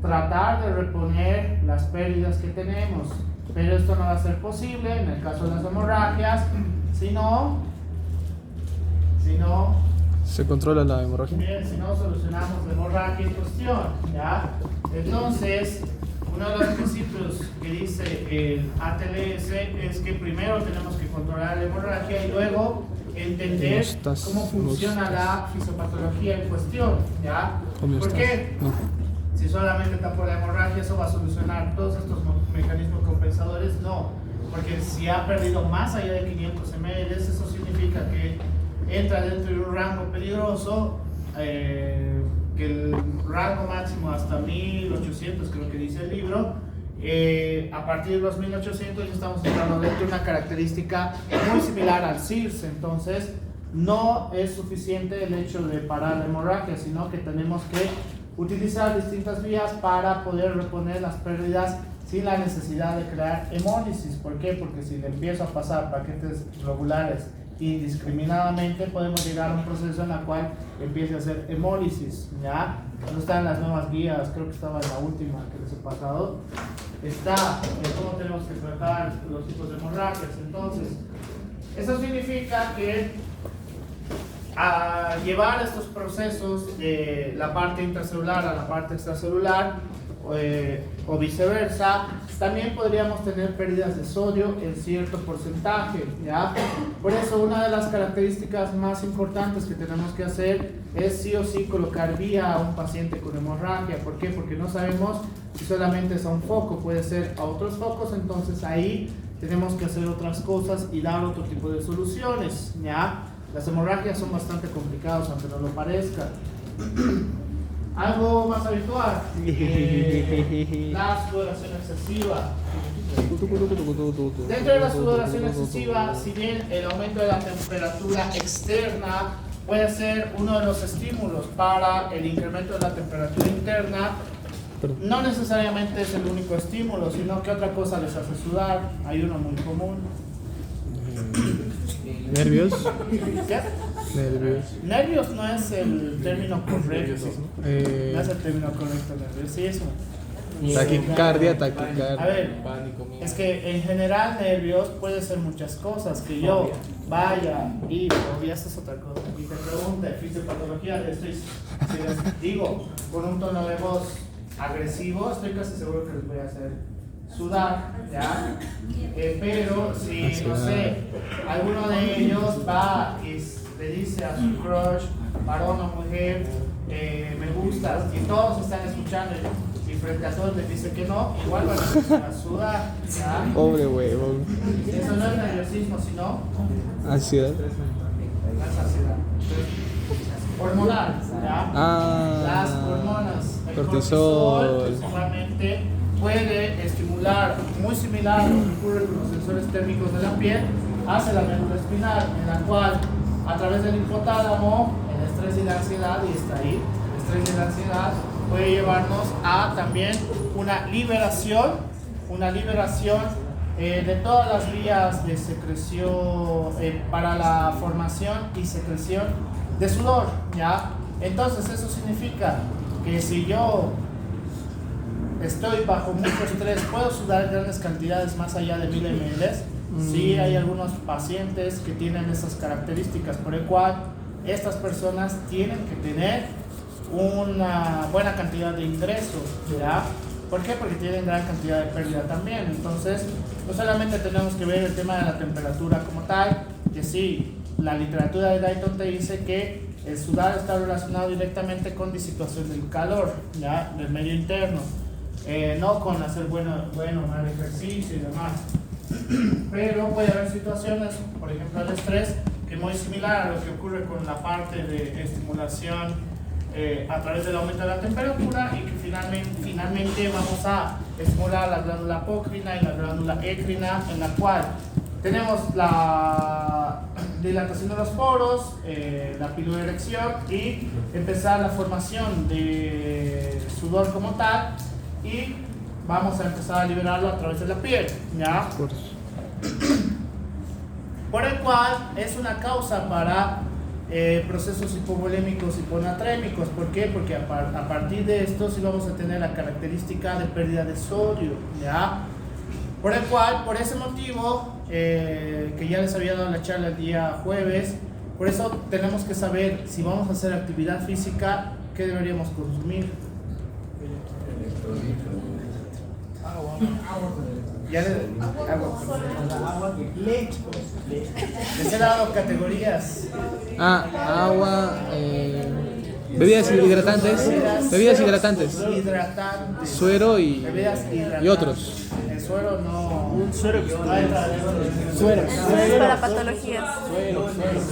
tratar de reponer las pérdidas que tenemos. Pero esto no va a ser posible en el caso de las hemorragias si no Se controla la hemorragia. bien, si no solucionamos la hemorragia en cuestión, ¿ya? Entonces, uno de los principios que dice el ATLS es que primero tenemos que controlar la hemorragia y luego entender cómo funciona la fisiopatología en cuestión, ¿ya? ¿Por qué? No. Si solamente tapó la hemorragia, eso va a solucionar todos estos mecanismos compensadores, no, porque si ha perdido más allá de 500 ml, eso significa que entra dentro de un rango peligroso, que el rango máximo hasta 1800, creo que dice el libro. A partir de los 1800 ya estamos entrando dentro de una característica muy similar al CIRS. Entonces no es suficiente el hecho de parar la hemorragia, sino que tenemos que utilizar distintas vías para poder reponer las pérdidas sin la necesidad de crear hemólisis. ¿Por qué? Porque si le empiezo a pasar paquetes globulares indiscriminadamente, podemos llegar a un proceso en el cual empiece a hacer hemólisis, ¿ya? No están las nuevas guías, creo que estaba en la última que les he pasado. Está cómo tenemos que tratar los tipos de hemorragias. Entonces, eso significa que a llevar estos procesos de la parte intracelular a la parte extracelular o viceversa, también podríamos tener pérdidas de sodio en cierto porcentaje, ¿ya? Por eso una de las características más importantes que tenemos que hacer es sí o sí colocar vía a un paciente con hemorragia. ¿Por qué? Porque no sabemos si solamente es a un foco, puede ser a otros focos. Entonces ahí tenemos que hacer otras cosas y dar otro tipo de soluciones, ¿ya? Las hemorragias son bastante complicadas, aunque no lo parezca. Algo más habitual, la sudoración excesiva. Dentro de la sudoración excesiva, si bien el aumento de la temperatura externa puede ser uno de los estímulos para el incremento de la temperatura interna, no necesariamente es el único estímulo, sino que otra cosa les hace sudar. Hay uno muy común. ¿Nervios? ¿Qué? Nervios. Nervios no es el término correcto. No es el término correcto, nerviosismo. Taquicardia, A taquicardia. ver, es que en general nervios puede ser muchas cosas. Que yo vaya y esta es otra cosa. Y te pregunte fisiopatología de esto y si les digo con un tono de voz agresivo, estoy casi seguro que les voy a hacer sudar, ¿ya? Pero si, no sé, alguno de ellos va y le dice a su crush, varón o mujer, me gustas, y todos están escuchando y frente a todos les dice que no, igual van a empezar a sudar, ¿ya? Pobre huevón. Eso no es nerviosismo, sino Ansiedad. la ansiedad. Hormonal, ¿ya? Las hormonas, el cortisol principalmente puede estimular, muy similar a lo que ocurre con los sensores térmicos de la piel, hacia la médula espinal, en la cual a través del hipotálamo el estrés y la ansiedad, y está ahí, el estrés y la ansiedad puede llevarnos a también una liberación de todas las vías de secreción para la formación y secreción de sudor, ¿ya? Entonces eso significa que si yo estoy bajo mucho estrés, puedo sudar grandes cantidades más allá de 1000 ml. Sí, hay algunos pacientes que tienen esas características, por el cual estas personas tienen que tener una buena cantidad de ingresos, ¿ya? ¿Por qué? Porque tienen gran cantidad de pérdida también. Entonces, no solamente tenemos que ver el tema de la temperatura como tal, que sí, la literatura de Dayton te dice que el sudar está relacionado directamente con disipación del calor, ¿ya? Del medio interno, no con hacer bueno, mal ejercicio y demás. Pero puede haber situaciones, por ejemplo el estrés, que es muy similar a lo que ocurre con la parte de estimulación a través del aumento de la temperatura, y que finalmente vamos a estimular la glándula apocrina y la glándula écrina, en la cual tenemos la dilatación de los poros, la piloerección y empezar la formación de sudor como tal, y vamos a empezar a liberarlo a través de la piel, ¿ya? Por el cual es una causa para procesos hipovolémicos hiponatrémicos. ¿Por qué? Porque a partir de esto sí vamos a tener la característica de pérdida de sodio, ¿ya? Por el cual, por ese motivo, que ya les había dado la charla el día jueves, por eso tenemos que saber si vamos a hacer actividad física, qué deberíamos consumir. Ya les he dado categorías. Agua, bebidas hidratantes, suero y otros. El suero no. Un suero que Suero para patologías.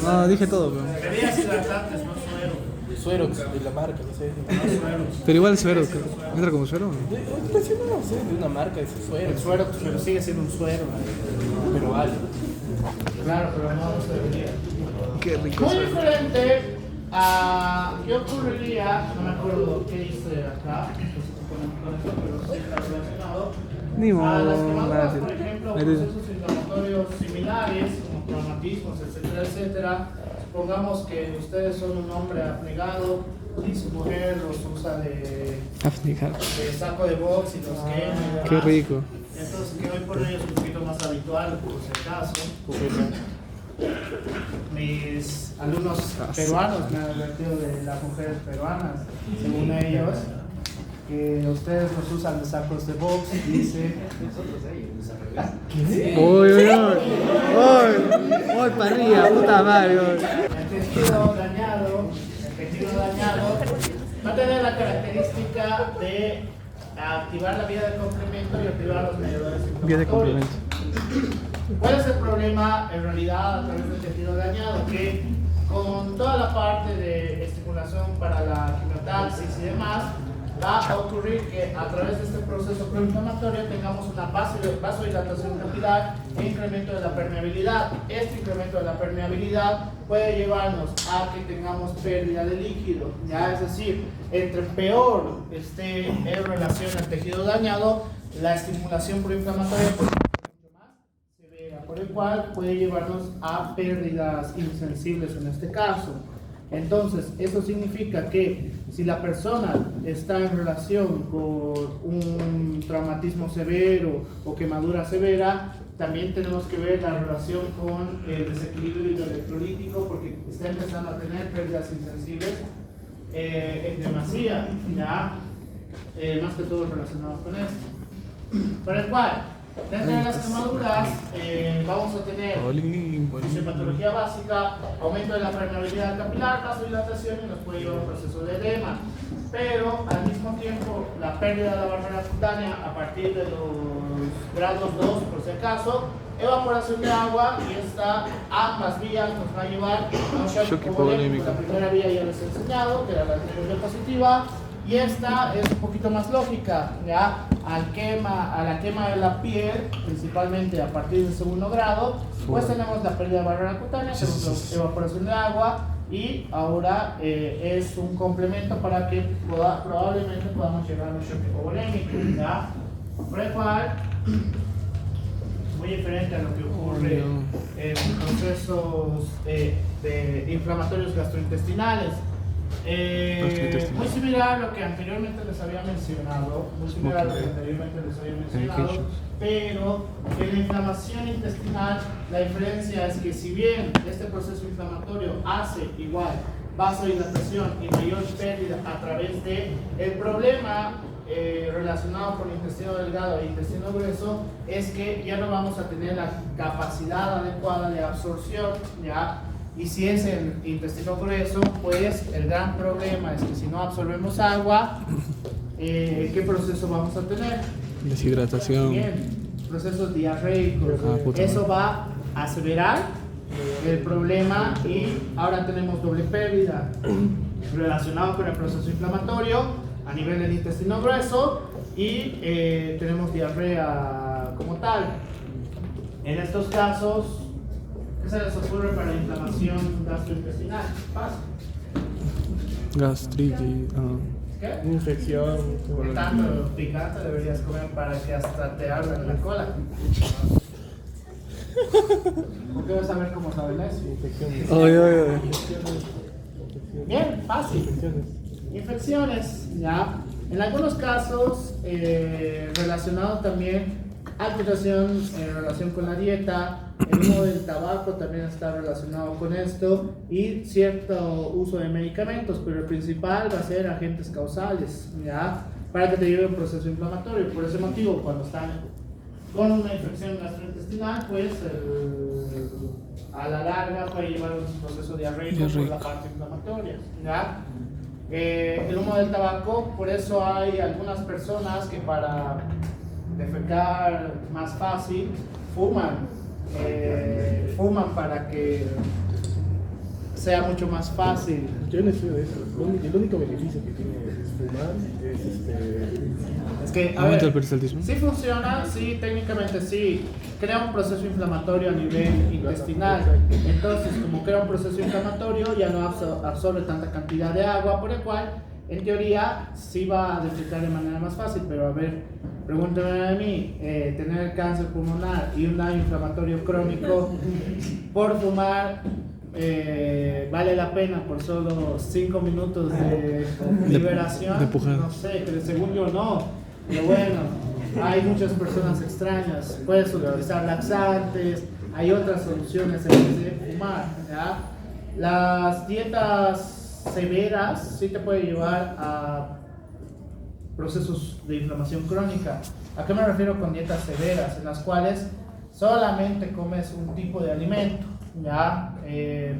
No, dije todo, pero. Bebidas hidratantes, no suero. Suero de la marca, no sé. Pero igual el suero, ¿entra como suero o no? No sé, de una marca, ese suero. El suero, pero sigue siendo un suero. Pero vale. Claro, pero no se debería. Qué rico Muy suero. diferente a qué ocurriría, no me acuerdo qué hice acá, con esto, pero sí está relacionado. Ni modo, A las nada, quemaduras, sí. por ejemplo, procesos inflamatorios similares, como traumatismos, etcétera, etcétera. Supongamos que ustedes son un hombre abnegado y su mujer los usa de saco de box y los quema. Qué rico. Entonces, que hoy por hoy es un poquito más habitual, por si acaso. Mis alumnos peruanos me han advertido de las mujeres peruanas, según ellos, que ustedes los usan de sacos de box, dice. Uy, para arriba, puta madre. El tejido dañado va a tener la característica de activar la vía de complemento y activar los mediadores Vía de inflamatorios. complemento. ¿Cuál es el problema en realidad a través del tejido dañado? Que con toda la parte de estimulación para la quimiotaxis y demás, va a ocurrir que a través de este proceso proinflamatorio tengamos una vasodilatación capilar e incremento de la permeabilidad. Este incremento de la permeabilidad puede llevarnos a que tengamos pérdida de líquido, ¿ya? Es decir, entre peor esté en relación al tejido dañado, la estimulación proinflamatoria puede ser mucho más severa, por el cual puede llevarnos a pérdidas insensibles en este caso. Entonces, eso significa que si la persona está en relación con un traumatismo severo o quemadura severa, también tenemos que ver la relación con el desequilibrio hidroelectrolítico, porque está empezando a tener pérdidas insensibles en demasía, ya, más que todo relacionados con esto. Por el cual, dentro de las quemaduras vamos a tener fisiopatología básica, aumento de la permeabilidad capilar, vasodilatación y nos puede llevar a un proceso de edema. Pero al mismo tiempo, la pérdida de la barrera cutánea a partir de los grados 2, por si acaso, evaporación de agua, y ambas vías nos va a llevar a un shock hipovolémico. La primera vía ya les he enseñado, que era la anterior positiva. Y esta es un poquito más lógica, ¿ya? A la quema de la piel, principalmente a partir del segundo grado, pues tenemos la pérdida de barrera cutánea, tenemos la evaporación de agua, y ahora es un complemento para que probablemente podamos llegar a un shock hipovolémico, ¿ya? Por el cual, muy diferente a lo que ocurre en procesos inflamatorios gastrointestinales. Muy similar a lo que anteriormente les había mencionado, pero en la inflamación intestinal la diferencia es que si bien este proceso inflamatorio hace igual vasodilatación y mayor pérdida a través de el problema relacionado con el intestino delgado e intestino grueso, es que ya no vamos a tener la capacidad adecuada de absorción, ¿ya? Y si es el intestino grueso, pues el gran problema es que si no absorbemos agua, ¿qué proceso vamos a tener? Deshidratación. Bien, procesos diarreicos. Eso va a acelerar el problema y ahora tenemos doble pérdida relacionado con el proceso inflamatorio a nivel del intestino grueso y tenemos diarrea como tal. En estos casos, ¿qué se les ocurre para la inflamación gastrointestinal? Fácil. Gastritis. ¿Qué? Infección. Por tanto, picante deberías comer para que hasta te abran la cola. ¿Por qué vas a ver cómo saben eso? Infecciones. Ay. Bien, fácil. Infecciones, ya. En algunos casos, relacionado también alteración en relación con la dieta, el humo del tabaco también está relacionado con esto y cierto uso de medicamentos, pero el principal va a ser agentes causales, ¿ya? Para que te lleve un proceso inflamatorio. Por ese motivo, cuando están con una infección gastrointestinal, pues a la larga puede llevar un proceso diarreico por la parte inflamatoria, ¿ya? El humo del tabaco, por eso hay algunas personas que para defecar más fácil fuman para que sea mucho más fácil. Yo no estoy de eso. El único beneficio que tiene fumar es que, a ¿Aumenta ver, el peristaltismo? sí funciona, sí, técnicamente sí. Crea un proceso inflamatorio a nivel intestinal. Entonces, como crea un proceso inflamatorio, ya no absorbe tanta cantidad de agua, por el cual, en teoría, sí va a defecar de manera más fácil. Pero a ver, pregúntame a mí, tener cáncer pulmonar y un daño inflamatorio crónico por fumar, ¿vale la pena por solo 5 minutos de liberación? de pujar. No sé, pero según yo no. Pero bueno, hay muchas personas extrañas. Puedes utilizar laxantes, hay otras soluciones en vez de fumar, ¿ya? Las dietas severas sí te pueden llevar a procesos de inflamación crónica. ¿A qué me refiero con dietas severas? En las cuales solamente comes un tipo de alimento, ¿ya?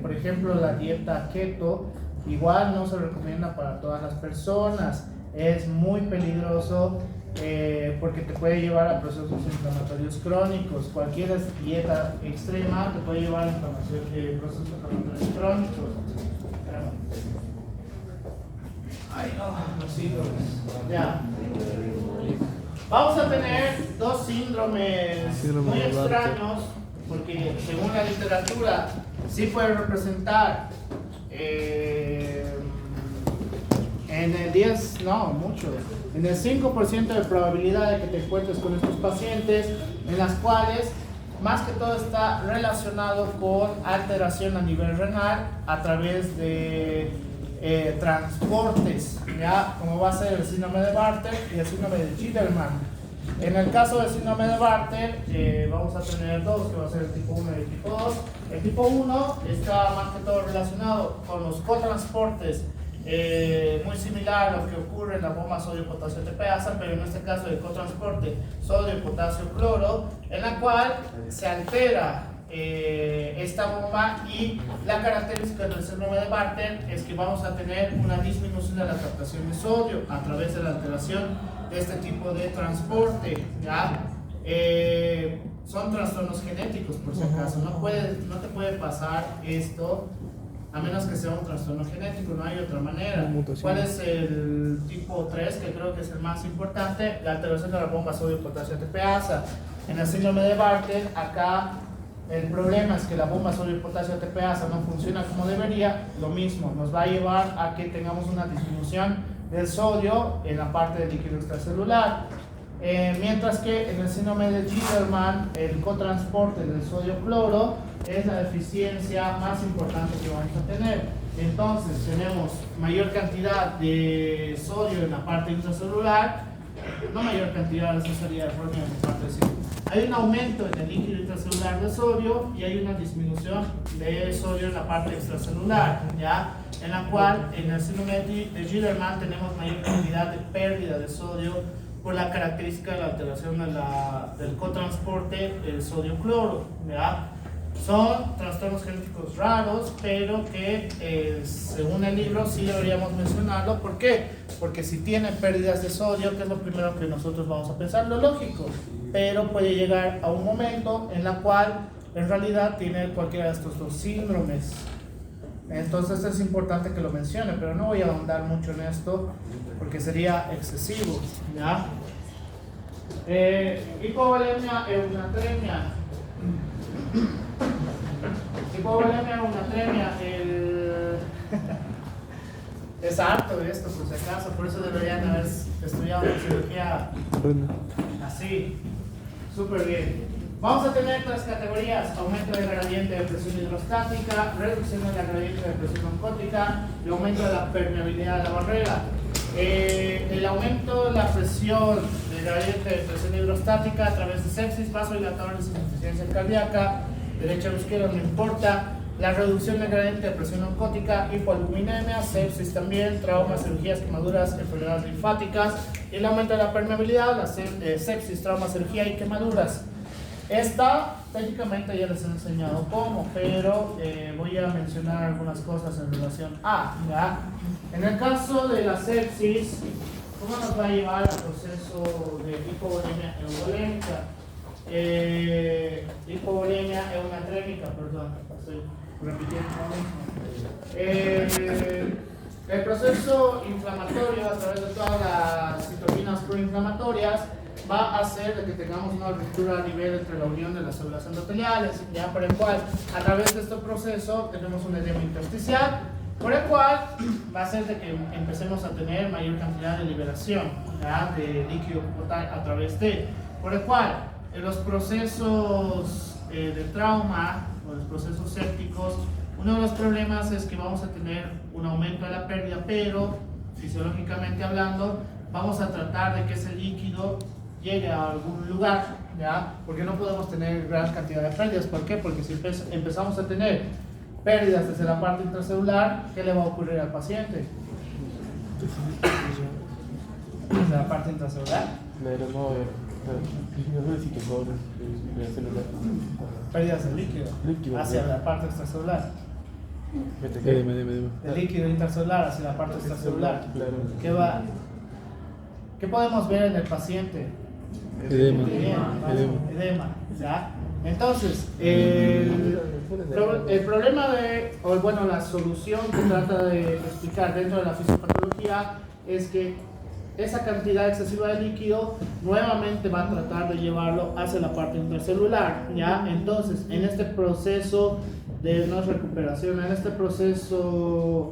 Por ejemplo, la dieta keto igual no se recomienda para todas las personas. Es muy peligroso porque te puede llevar a procesos inflamatorios crónicos. Cualquier dieta extrema te puede llevar a procesos inflamatorios crónicos. Ay, no, los síndromes. Ya. Vamos a tener dos síndromes Síndrome muy de Bartter. extraños, porque según la literatura sí puede representar en el 10, no, mucho, en el 5% de probabilidad de que te encuentres con estos pacientes, en las cuales más que todo está relacionado con alteración a nivel renal a través de transportes, ¿ya? Como va a ser el síndrome de Bartter y el síndrome de Chiderman. En el caso del síndrome de Bartter, vamos a tener dos, que va a ser el tipo 1 y el tipo 2. El tipo 1 está más que todo relacionado con los cotransportes, muy similar a lo que ocurre en la bomba sodio-potasio TPasa, pero en este caso el cotransporte sodio-potasio-cloro, en la cual se altera esta bomba, y la característica del síndrome de Bartter es que vamos a tener una disminución de la captación de sodio a través de la alteración de este tipo de transporte, ¿ya? Son trastornos genéticos, por si acaso, no te puede pasar esto a menos que sea un trastorno genético, no hay otra manera. ¿Cuál es el tipo 3, que creo que es el más importante? La alteración de la bomba sodio-potasio ATPasa. En el síndrome de Bartter, acá el problema es que la bomba sodio-potasio ATPasa no funciona como debería. Lo mismo, nos va a llevar a que tengamos una disminución del sodio en la parte del líquido extracelular. Mientras que en el síndrome de Gilderman, el cotransporte del sodio-cloro es la deficiencia más importante que vamos a tener. Entonces tenemos mayor cantidad de sodio en la parte intracelular, no mayor cantidad, eso sería erróneo en mi parte de decir. Hay un aumento en el líquido intracelular de sodio y hay una disminución de sodio en la parte extracelular, ¿ya? En la cual en el síndrome de Gilderman tenemos mayor cantidad de pérdida de sodio por la característica de la alteración del cotransporte del sodio-cloro, ¿ya? Son trastornos genéticos raros, pero que según el libro sí deberíamos mencionarlo. ¿Por qué? Porque si tienen pérdidas de sodio, que es lo primero que nosotros vamos a pensar, lo lógico, pero puede llegar a un momento en la cual en realidad tiene cualquiera de estos dos síndromes. Entonces es importante que lo mencione, pero no voy a ahondar mucho en esto porque sería excesivo, ¿ya? Hipovolemia eunatremia. Hipovolemia eunatremia, es harto esto por si acaso, por eso deberían haber estudiado cirugía así, súper bien. Vamos a tener tres categorías: aumento de gradiente de presión hidrostática, reducción de la gradiente de presión oncótica y aumento de la permeabilidad de la barrera. El aumento de la presión de gradiente de presión hidrostática a través de sepsis, vasodilatadores y insuficiencia cardíaca, derecha o izquierda, no importa. La reducción de gradiente de presión oncótica, hipoalbuminemia, sepsis también, traumas, cirugías, quemaduras, enfermedades linfáticas. Y el aumento de la permeabilidad, la sepsis, trauma, cirugía y quemaduras. Esta técnicamente ya les he enseñado cómo, pero voy a mencionar algunas cosas en relación a, ¿ya? En el caso de la sepsis, ¿cómo nos va a llevar al proceso de hipovolemia euvolémica? Hipovolemia eunatrémica, perdón, estoy repitiendo lo mismo. El proceso inflamatorio a través de todas las citoquinas proinflamatorias va a hacer de que tengamos una ruptura a nivel entre la unión de las células endoteliales, ya por el cual a través de este proceso tenemos un edema intersticial, por el cual va a hacer de que empecemos a tener mayor cantidad de liberación, ¿ya?, de líquido corporal a través de, por el cual en los procesos de trauma o los procesos sépticos, uno de los problemas es que vamos a tener un aumento de la pérdida, pero fisiológicamente hablando vamos a tratar de que ese líquido llegue a algún lugar, ¿ya? Porque no podemos tener gran cantidad de pérdidas. ¿Por qué? Porque si empezamos a tener pérdidas desde la parte intracelular, ¿qué le va a ocurrir al paciente? Desde la parte intracelular. Pérdidas de líquido hacia la parte extracelular. El líquido intracelular hacia la parte extracelular. ¿Qué podemos ver en el paciente? Edema, ¿ya? Entonces, el problema la solución que trata de explicar dentro de la fisiopatología es que esa cantidad excesiva de líquido nuevamente va a tratar de llevarlo hacia la parte intracelular, ¿ya? Entonces, en este proceso de no recuperación, en este proceso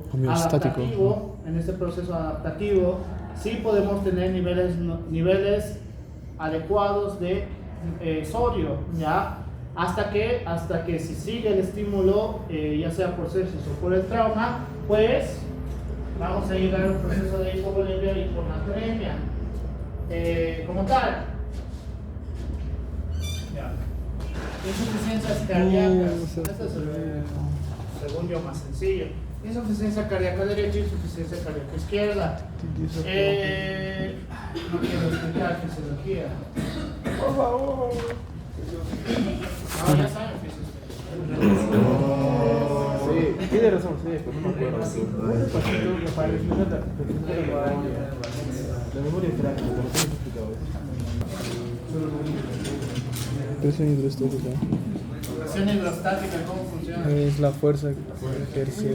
adaptativo, sí podemos tener niveles adecuados de sodio, ¿ya? Hasta que si sigue el estímulo, ya sea por sepsis o por el trauma, pues vamos a llegar a un proceso de hipovolemia y hiponatremia como tal. ¿Ya? Insuficiencias cardíacas. Este es según yo más sencillo. Insuficiencia cardíaca derecha y insuficiencia cardíaca izquierda. No quiero explicar fisiología. Por favor. No, ya saben fisiología. Sí, tiene razón, sí, pero no me acuerdo. La memoria es frágil, pero no he explicado eso. Presión hidrostática. Presión hidrostática, ¿cómo funciona? Es la fuerza que ejerce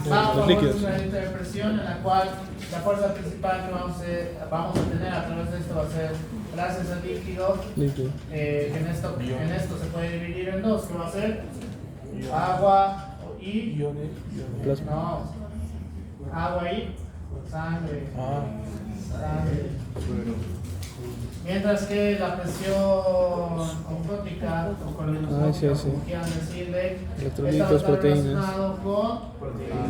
Vamos los líquidos. a una de presión en la cual la fuerza principal que vamos a tener a través de esto va a ser gracias al líquido. En esto se puede dividir en dos, que va a ser agua y Plasma. no, agua y sangre. Sangre. Mientras que la presión oncótica o coloidosmótica, como quieran decirle, electrolitos, proteínas, relacionado con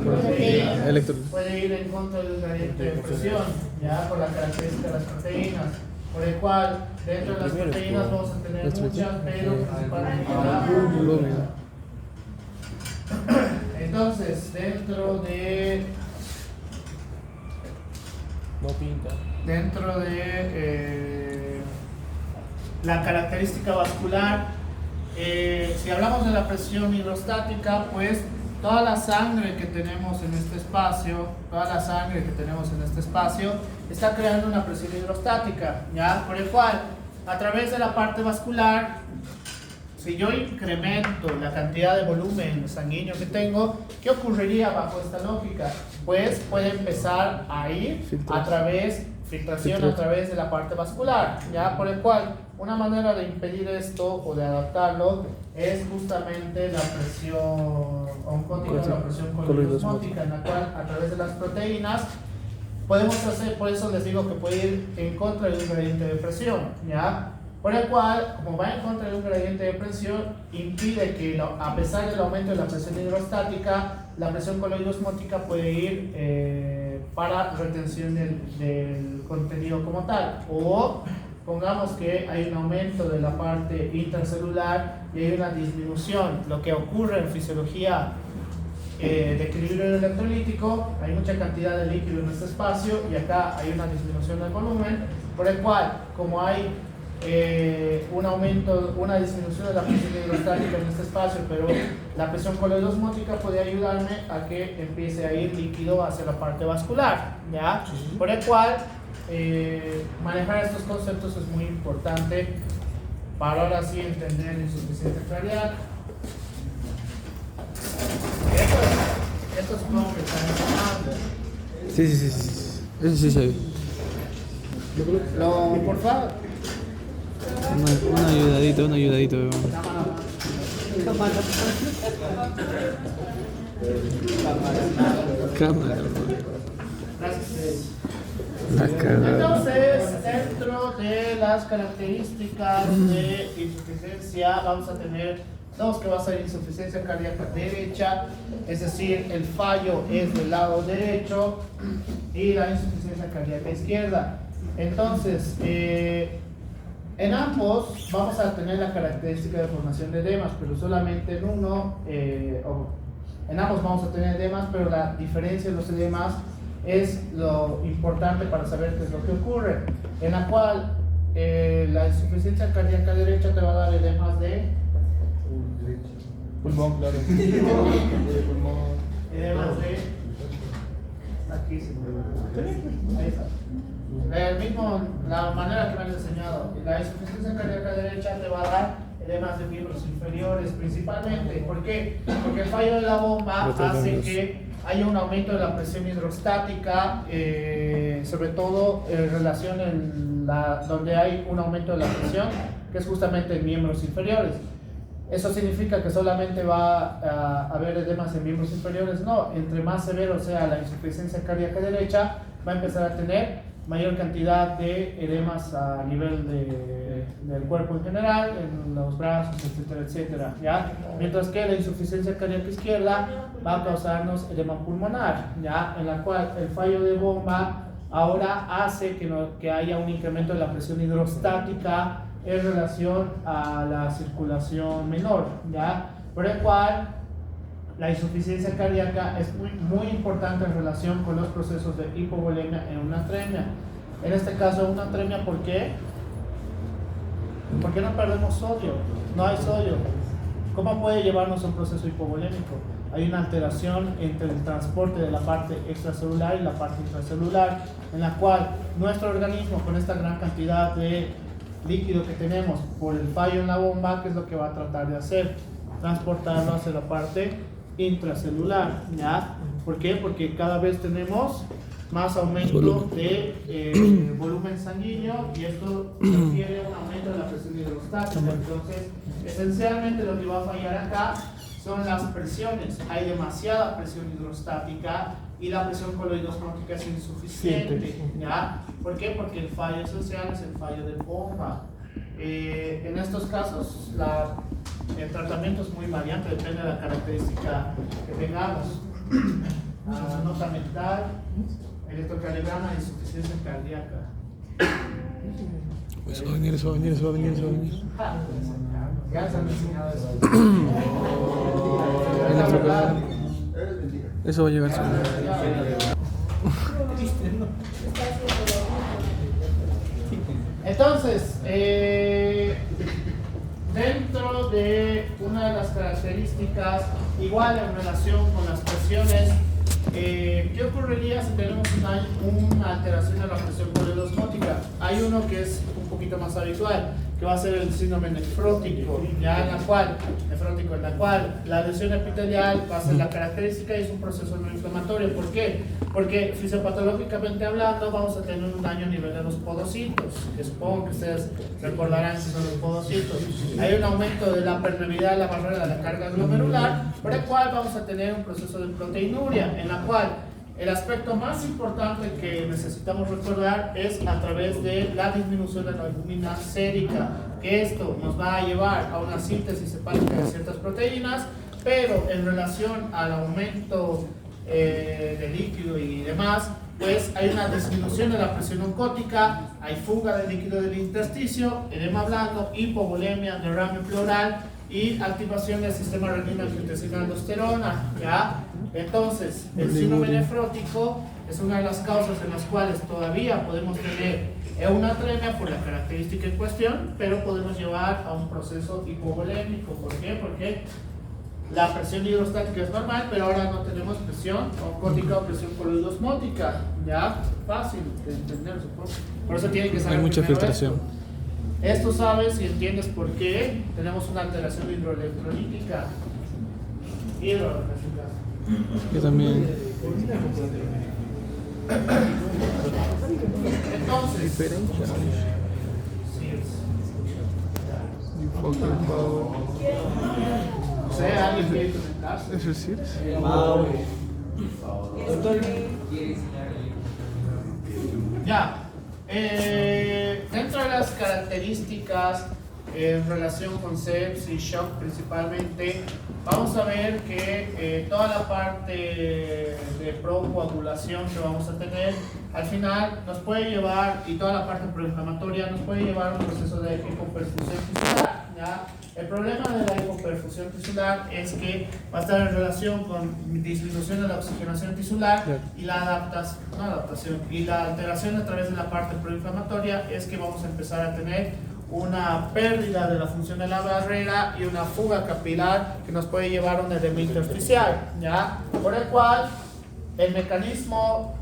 proteínas, electrolitos. puede ir en contra del gradiente de presión, ya por la característica de las proteínas, por el cual dentro de las proteínas vamos a tener muchas, pero principalmente la volumen. Entonces, dentro de la característica vascular, si hablamos de la presión hidrostática, pues toda la sangre que tenemos en este espacio, está creando una presión hidrostática, ¿ya? Por el cual, a través de la parte vascular, si yo incremento la cantidad de volumen sanguíneo que tengo, ¿qué ocurriría bajo esta lógica? Pues puede empezar a ir filtración a través de la parte vascular, ¿ya? Por el cual, una manera de impedir esto o de adaptarlo es justamente la presión oncótica o la presión coloidosmótica, en la cual a través de las proteínas podemos hacer, por eso les digo que puede ir en contra de un gradiente de presión, ¿ya? Por el cual, como va en contra de un gradiente de presión, impide que a pesar del aumento de la presión hidrostática, la presión coloidosmótica puede ir para retención del contenido como tal. O pongamos que hay un aumento de la parte intracelular y hay una disminución. Lo que ocurre en fisiología de equilibrio electrolítico, hay mucha cantidad de líquido en este espacio y acá hay una disminución del volumen, por el cual, como hay una disminución de la presión hidrostática en este espacio, pero la presión coloidosmótica puede ayudarme a que empiece a ir líquido hacia la parte vascular, ¿ya? Por el cual manejar estos conceptos es muy importante para ahora sí entender la insuficiencia cardíaca. Esto es como que están informando. Sí. Eso sí se ve. Por favor. Una ayudadita, hermano. Cámara, hermano. Gracias. La cagada. Entonces, dentro de las características de insuficiencia, vamos a tener dos, que va a ser insuficiencia cardíaca derecha, es decir, el fallo es del lado derecho, y la insuficiencia cardíaca izquierda. Entonces, en ambos vamos a tener la característica de formación de edemas, pero solamente en uno, en ambos vamos a tener edemas, pero la diferencia de los edemas es lo importante para saber qué es lo que ocurre, en la cual la insuficiencia cardíaca derecha te va a dar edemas de Pulmón, claro. edemas de aquí, ahí está. La manera que me han enseñado, la insuficiencia cardíaca derecha te va a dar edemas de miembros inferiores principalmente. ¿Por qué? Porque el fallo de la bomba hace que haya un aumento de la presión hidrostática, sobre todo en relación donde hay un aumento de la presión, que es justamente en miembros inferiores. ¿Eso significa que solamente va a haber edemas en miembros inferiores? No, entre más severo sea la insuficiencia cardíaca derecha, va a empezar a tener mayor cantidad de edemas a nivel del cuerpo en general, en los brazos, etcétera, ¿ya? Mientras que la insuficiencia cardíaca izquierda va a causarnos edema pulmonar, ¿ya? En la cual el fallo de bomba ahora hace que haya un incremento de la presión hidrostática en relación a la circulación menor, ¿ya? Por el cual la insuficiencia cardíaca es muy importante en relación con los procesos de hipovolemia en una atremia. En este caso, una atremia, ¿por qué? ¿Por qué no perdemos sodio? No hay sodio. ¿Cómo puede llevarnos a un proceso hipovolémico? Hay una alteración entre el transporte de la parte extracelular y la parte intracelular, en la cual nuestro organismo, con esta gran cantidad de líquido que tenemos por el fallo en la bomba, ¿qué es lo que va a tratar de hacer? Transportarlo hacia la parte intracelular, ¿ya? ¿Por qué? Porque cada vez tenemos más aumento de volumen sanguíneo y esto requiere un aumento de la presión hidrostática. Entonces, esencialmente lo que va a fallar acá son las presiones. Hay demasiada presión hidrostática y la presión coloidosmótica es insuficiente. ¿Ya? ¿Por qué? Porque el fallo esencial es el fallo de bomba. En estos casos, el tratamiento es muy variante, depende de la característica que tengamos. Nota mental, electrocardiograma de insuficiencia cardíaca. Eso va a venir, eso va a venir, eso va a venir, eso va a venir. Ya se han enseñado eso. Eso va a llegar solo. Entonces, dentro de una de las características, igual en relación con las presiones, ¿qué ocurriría si tenemos una alteración de la presión coloidosmótica? Hay uno que es un poquito más habitual, que va a ser el síndrome nefrótico, ya en la cual la lesión epitelial va a ser la característica y es un proceso no inflamatorio. ¿Por qué? Porque fisiopatológicamente hablando vamos a tener un daño a nivel de los podocitos, que supongo que ustedes recordarán que son los podocitos. Hay un aumento de la permeabilidad de la barrera de la carga glomerular, por el cual vamos a tener un proceso de proteinuria, en la cual el aspecto más importante que necesitamos recordar es a través de la disminución de la albúmina sérica, que esto nos va a llevar a una síntesis hepática de ciertas proteínas, pero en relación al aumento de líquido y demás, pues hay una disminución de la presión oncótica, hay fuga de líquido del intersticio, edema blando, hipovolemia, derrame pleural y activación del sistema renina-angiotensina-aldosterona, ¿ya? Entonces, el síndrome nefrótico es una de las causas en las cuales todavía podemos tener una atremia por la característica en cuestión, pero podemos llevar a un proceso hipovolémico. ¿Por qué? Porque la presión hidrostática es normal, pero ahora no tenemos presión oncótica o presión coloidosmótica. ¿Ya? Fácil de entender, supongo. Por eso tiene que saber. Hay mucha filtración. Esto sabes y entiendes por qué tenemos una alteración hidroelectrolítica. Yo también. Entonces, Diferencia. o sea, alguien quiere comentarse. ¿Es el CIRS? Ya. Dentro de las características en relación con sepsis, shock principalmente, vamos a ver que toda la parte de procoagulación que vamos a tener, al final nos puede llevar, y toda la parte proinflamatoria nos puede llevar a un proceso de hipoperfusión tisular, ¿ya? El problema de la hipoperfusión tisular es que va a estar en relación con disminución de la oxigenación tisular y la y la alteración a través de la parte proinflamatoria es que vamos a empezar a tener una pérdida de la función de la barrera y una fuga capilar que nos puede llevar a un edema intersticial, ¿ya? Por el cual el mecanismo,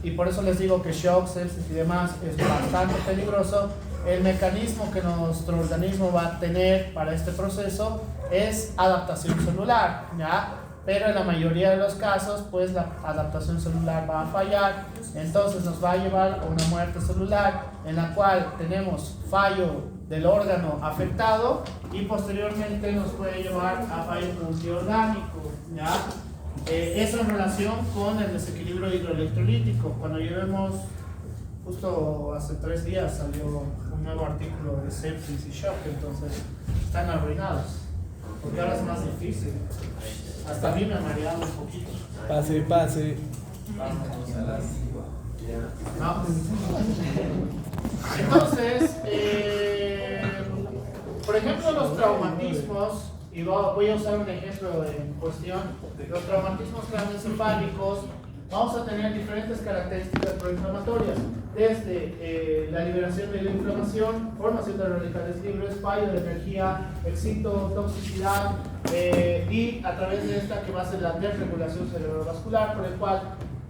y por eso les digo que shock, sepsis y demás es bastante peligroso, el mecanismo que nuestro organismo va a tener para este proceso es adaptación celular, ¿ya? Pero en la mayoría de los casos, pues la adaptación celular va a fallar, entonces nos va a llevar a una muerte celular en la cual tenemos fallo del órgano afectado y posteriormente nos puede llevar a fallo multiorgánico, ¿ya? Eso en relación con el desequilibrio hidroelectrolítico. Cuando llevemos, justo hace 3 días salió un nuevo artículo de sepsis y shock, entonces están arruinados, porque ahora es más difícil. Hasta a mí me ha mareado un poquito. Pase. No. Entonces, por ejemplo, los traumatismos, y voy a usar un ejemplo en cuestión, los traumatismos craneoencefálicos, vamos a tener diferentes características proinflamatorias, desde la liberación de la inflamación, formación de radicales libres, fallo de energía, excitotoxicidad, y a través de esta que va a ser la desregulación cerebrovascular, por el cual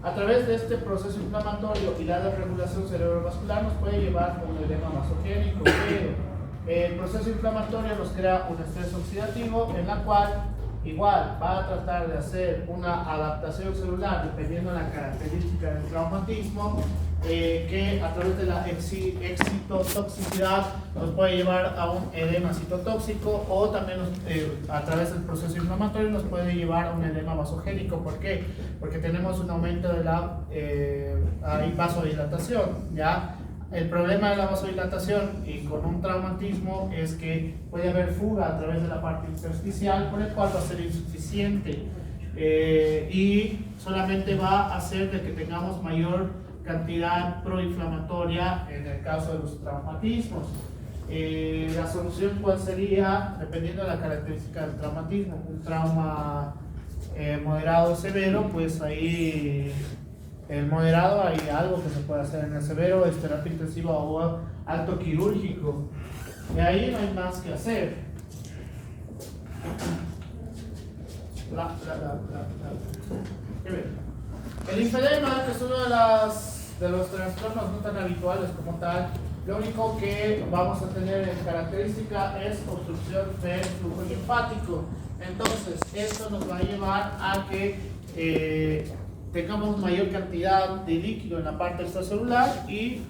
a través de este proceso inflamatorio y la desregulación cerebrovascular nos puede llevar a un edema vasogénico, pero el proceso inflamatorio nos crea un estrés oxidativo en la cual igual va a tratar de hacer una adaptación celular dependiendo de la característica del traumatismo que a través de la excitotoxicidad nos puede llevar a un edema citotóxico, o también a través del proceso inflamatorio nos puede llevar a un edema vasogénico. ¿Por qué? Porque tenemos un aumento de la vasodilatación, ¿ya? El problema de la vasodilatación y con un traumatismo es que puede haber fuga a través de la parte intersticial, por el cual va a ser insuficiente y solamente va a hacer de que tengamos mayor cantidad proinflamatoria en el caso de los traumatismos. La solución, ¿cuál sería? Dependiendo de la característica del traumatismo. Un trauma moderado o severo, pues ahí el moderado hay algo que se puede hacer. En el severo es terapia intensiva o alto quirúrgico, y ahí no hay más que hacer. El linfedema, que es uno de los trastornos no tan habituales como tal, lo único que vamos a tener en característica es obstrucción del flujo linfático. Entonces esto nos va a llevar a que tengamos mayor cantidad de líquido en la parte extracelular y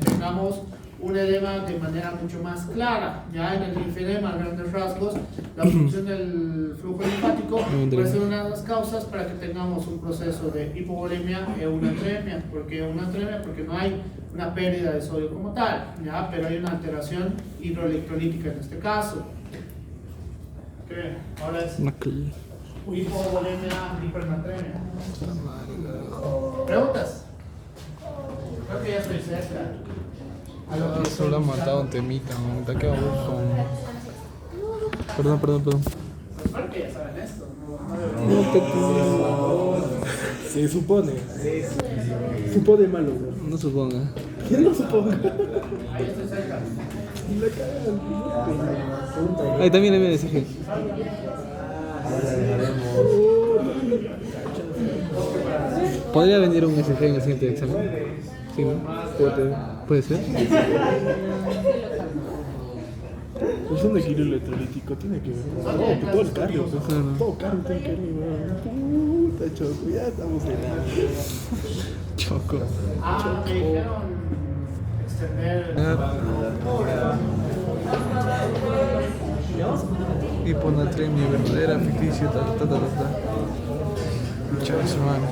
tengamos un edema de manera mucho más clara. Ya en el linfedema, a grandes rasgos, la obstrucción del flujo linfático puede ser una de las causas para que tengamos un proceso de hipovolemia y eunatremia. ¿Por qué eunatremia? Porque no hay una pérdida de sodio como tal, ¿ya? Pero hay una alteración hidroelectrolítica en este caso. ¿Qué? Ahora es hipovolemia, hipernatremia. ¿Preguntas? Creo que ya estoy cerca. Solo ha matado un temita, me ha quedado con... Perdón. Espero que ya saben esto. Se supone. Supone malo, güey. No suponga. ¿Quién lo supone? Ahí estoy cerca. Y la cagan. Ahí también le viene ese. ¿Podría venir un SG en el siguiente examen? Sí, ¿no? ¿Puede ser? Es un equilibrio electrolítico, tiene que ver. No, que todo el cardio, pues. Todo cardio tiene que ver, weón. Puta, Choco, ya estamos en la... Choco. Me dijeron extender. Hiponatremia verdadera, ficticio, Muchas gracias, hermano.